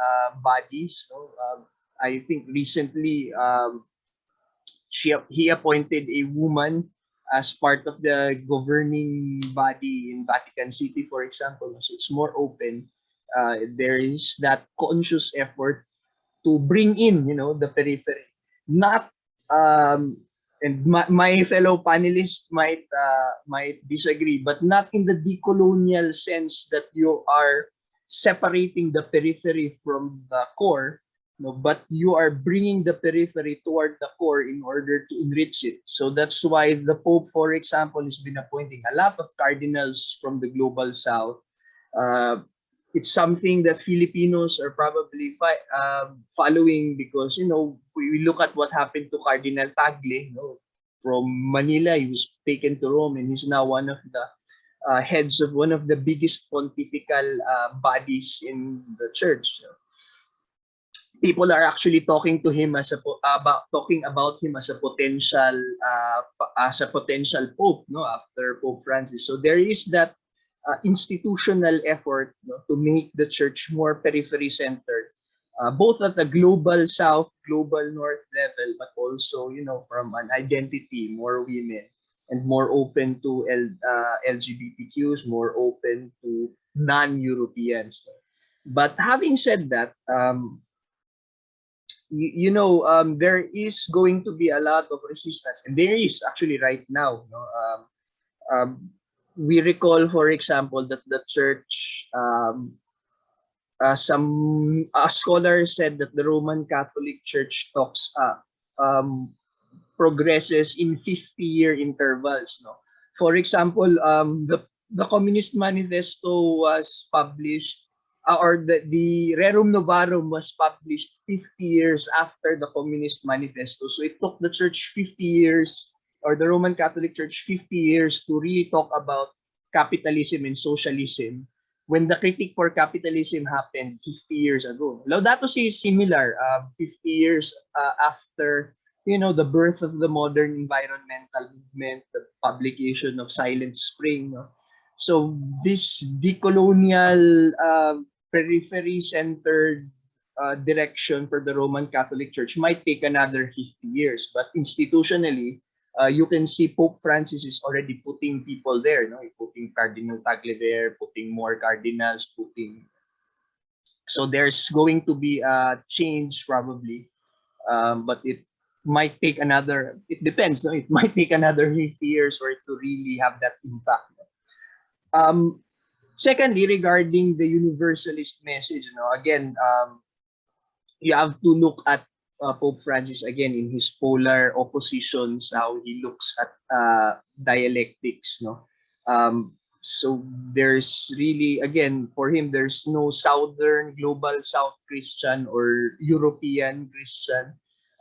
bodies. I think recently he appointed a woman as part of the governing body in Vatican City, for example. So it's more open. There is that conscious effort to bring in, the periphery. Not and my fellow panelists might disagree, but not in the decolonial sense that you are separating the periphery from the core, but you are bringing the periphery toward the core in order to enrich it. So that's why the Pope, for example, has been appointing a lot of cardinals from the global south. It's something that Filipinos are probably following because, we look at what happened to Cardinal Tagle, from Manila. He was taken to Rome and he's now one of the heads of one of the biggest pontifical bodies in the church. People are actually talking to him about him as a potential pope, after Pope Francis. So there is that institutional effort, to make the church more periphery centered, both at the global south, global north level, but also, from an identity, more women and more open to LGBTQs, more open to non-Europeans. But having said that, there is going to be a lot of resistance, and there is actually right now. We recall, for example, that the church, some scholars said that the Roman Catholic Church progresses in 50-year intervals. For example, the Communist Manifesto was published, or the Rerum Novarum was published 50 years after the Communist Manifesto. So it took the church 50 years, or the Roman Catholic Church 50 years, to really talk about capitalism and socialism, when the critique for capitalism happened 50 years ago. Laudato Si is similar, 50 years after the birth of the modern environmental movement, the publication of Silent Spring. So this decolonial, periphery-centered direction for the Roman Catholic Church might take another 50 years, but institutionally, you can see Pope Francis is already putting people there, putting Cardinal Tagle there, putting more cardinals, so there's going to be a change probably, but it might take another, it depends, it might take another 50 years for it to really have that impact. Secondly, regarding the Universalist message, again, you have to look at Pope Francis again in his polar oppositions, how he looks at dialectics. So there's really, again, for him, there's no Southern, Global South Christian or European Christian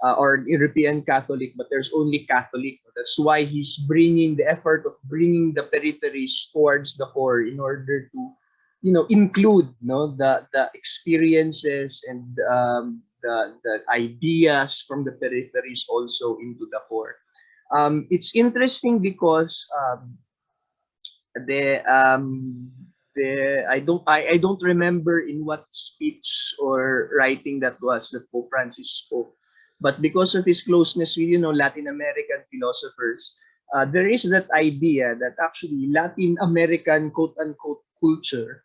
or European Catholic, but there's only Catholic. That's why he's bringing the effort of bringing the peripheries towards the core in order to, include the experiences and the ideas from the peripheries also into the core. It's interesting because I don't remember in what speech or writing that Pope Francis spoke, but because of his closeness with Latin American philosophers, there is that idea that actually Latin American quote unquote culture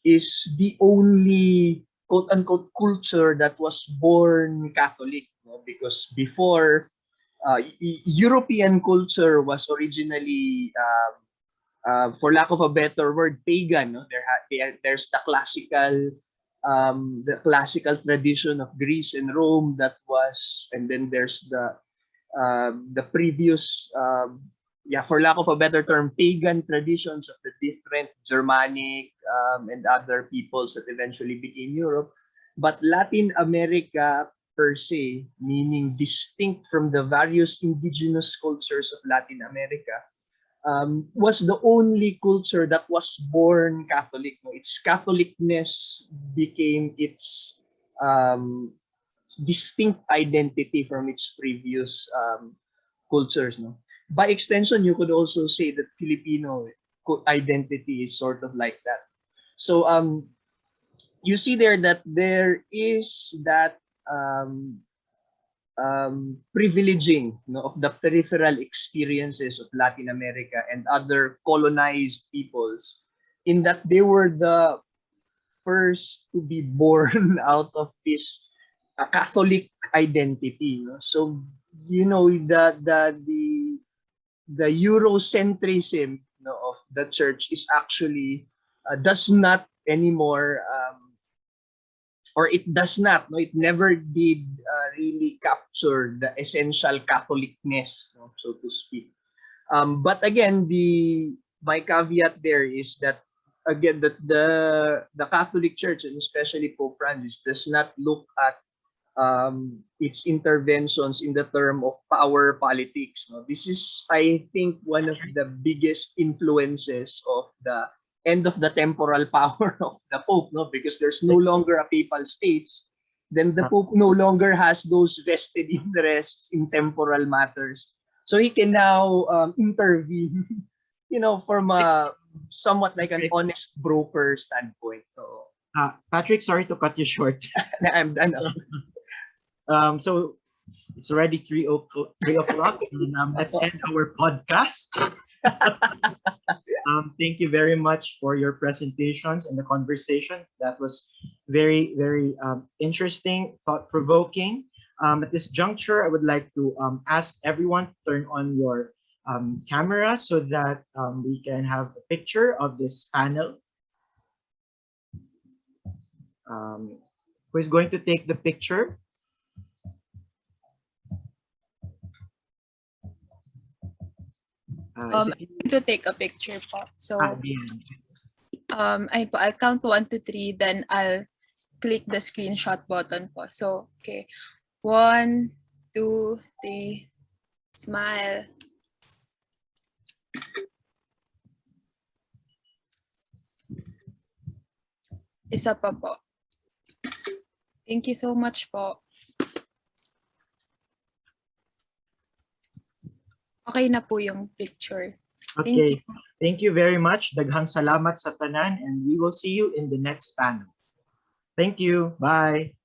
is the only quote unquote culture that was born Catholic, because before European culture was originally for lack of a better word, pagan. There's the classical tradition of Greece and Rome that was, and then there's the previous, for lack of a better term, pagan traditions of the different Germanic and other peoples that eventually became Europe. But Latin America per se, meaning distinct from the various indigenous cultures of Latin America, was the only culture that was born Catholic. Its Catholicness became its distinct identity from its previous cultures. By extension, you could also say that Filipino identity is sort of like that. So you see there that there is that privileging, of the peripheral experiences of Latin America and other colonized peoples, in that they were the first to be born out of this Catholic identity. So the Eurocentrism, of the church is actually does not anymore, or it does not, it never did really capture the essential Catholicness, so to speak. But again, my caveat there is that, again, that the Catholic Church, and especially Pope Francis, does not look at its interventions in the term of power politics. This is, I think, one of the biggest influences of the end of the temporal power of the Pope, because there's no longer a papal states. Then the Pope no longer has those vested interests in temporal matters. So he can now intervene, from a somewhat like an honest broker standpoint. So, Patrick, sorry to cut you short. I'm done. So it's already 3 o'clock, and let's end our podcast. Thank you very much for your presentations and the conversation. That was very, very interesting, thought-provoking. At this juncture, I would like to ask everyone to turn on your camera so that we can have a picture of this panel. Who is going to take the picture? I'm going to take a picture po. So, yeah. I'll count 1 to 3, then I'll click the screenshot button po. So, okay. 1, 2, 3, smile. Isa pa po. Thank you so much po. Okay na po yung picture. Okay. Thank you very much. Daghang salamat sa tanan, and we will see you in the next panel. Thank you. Bye.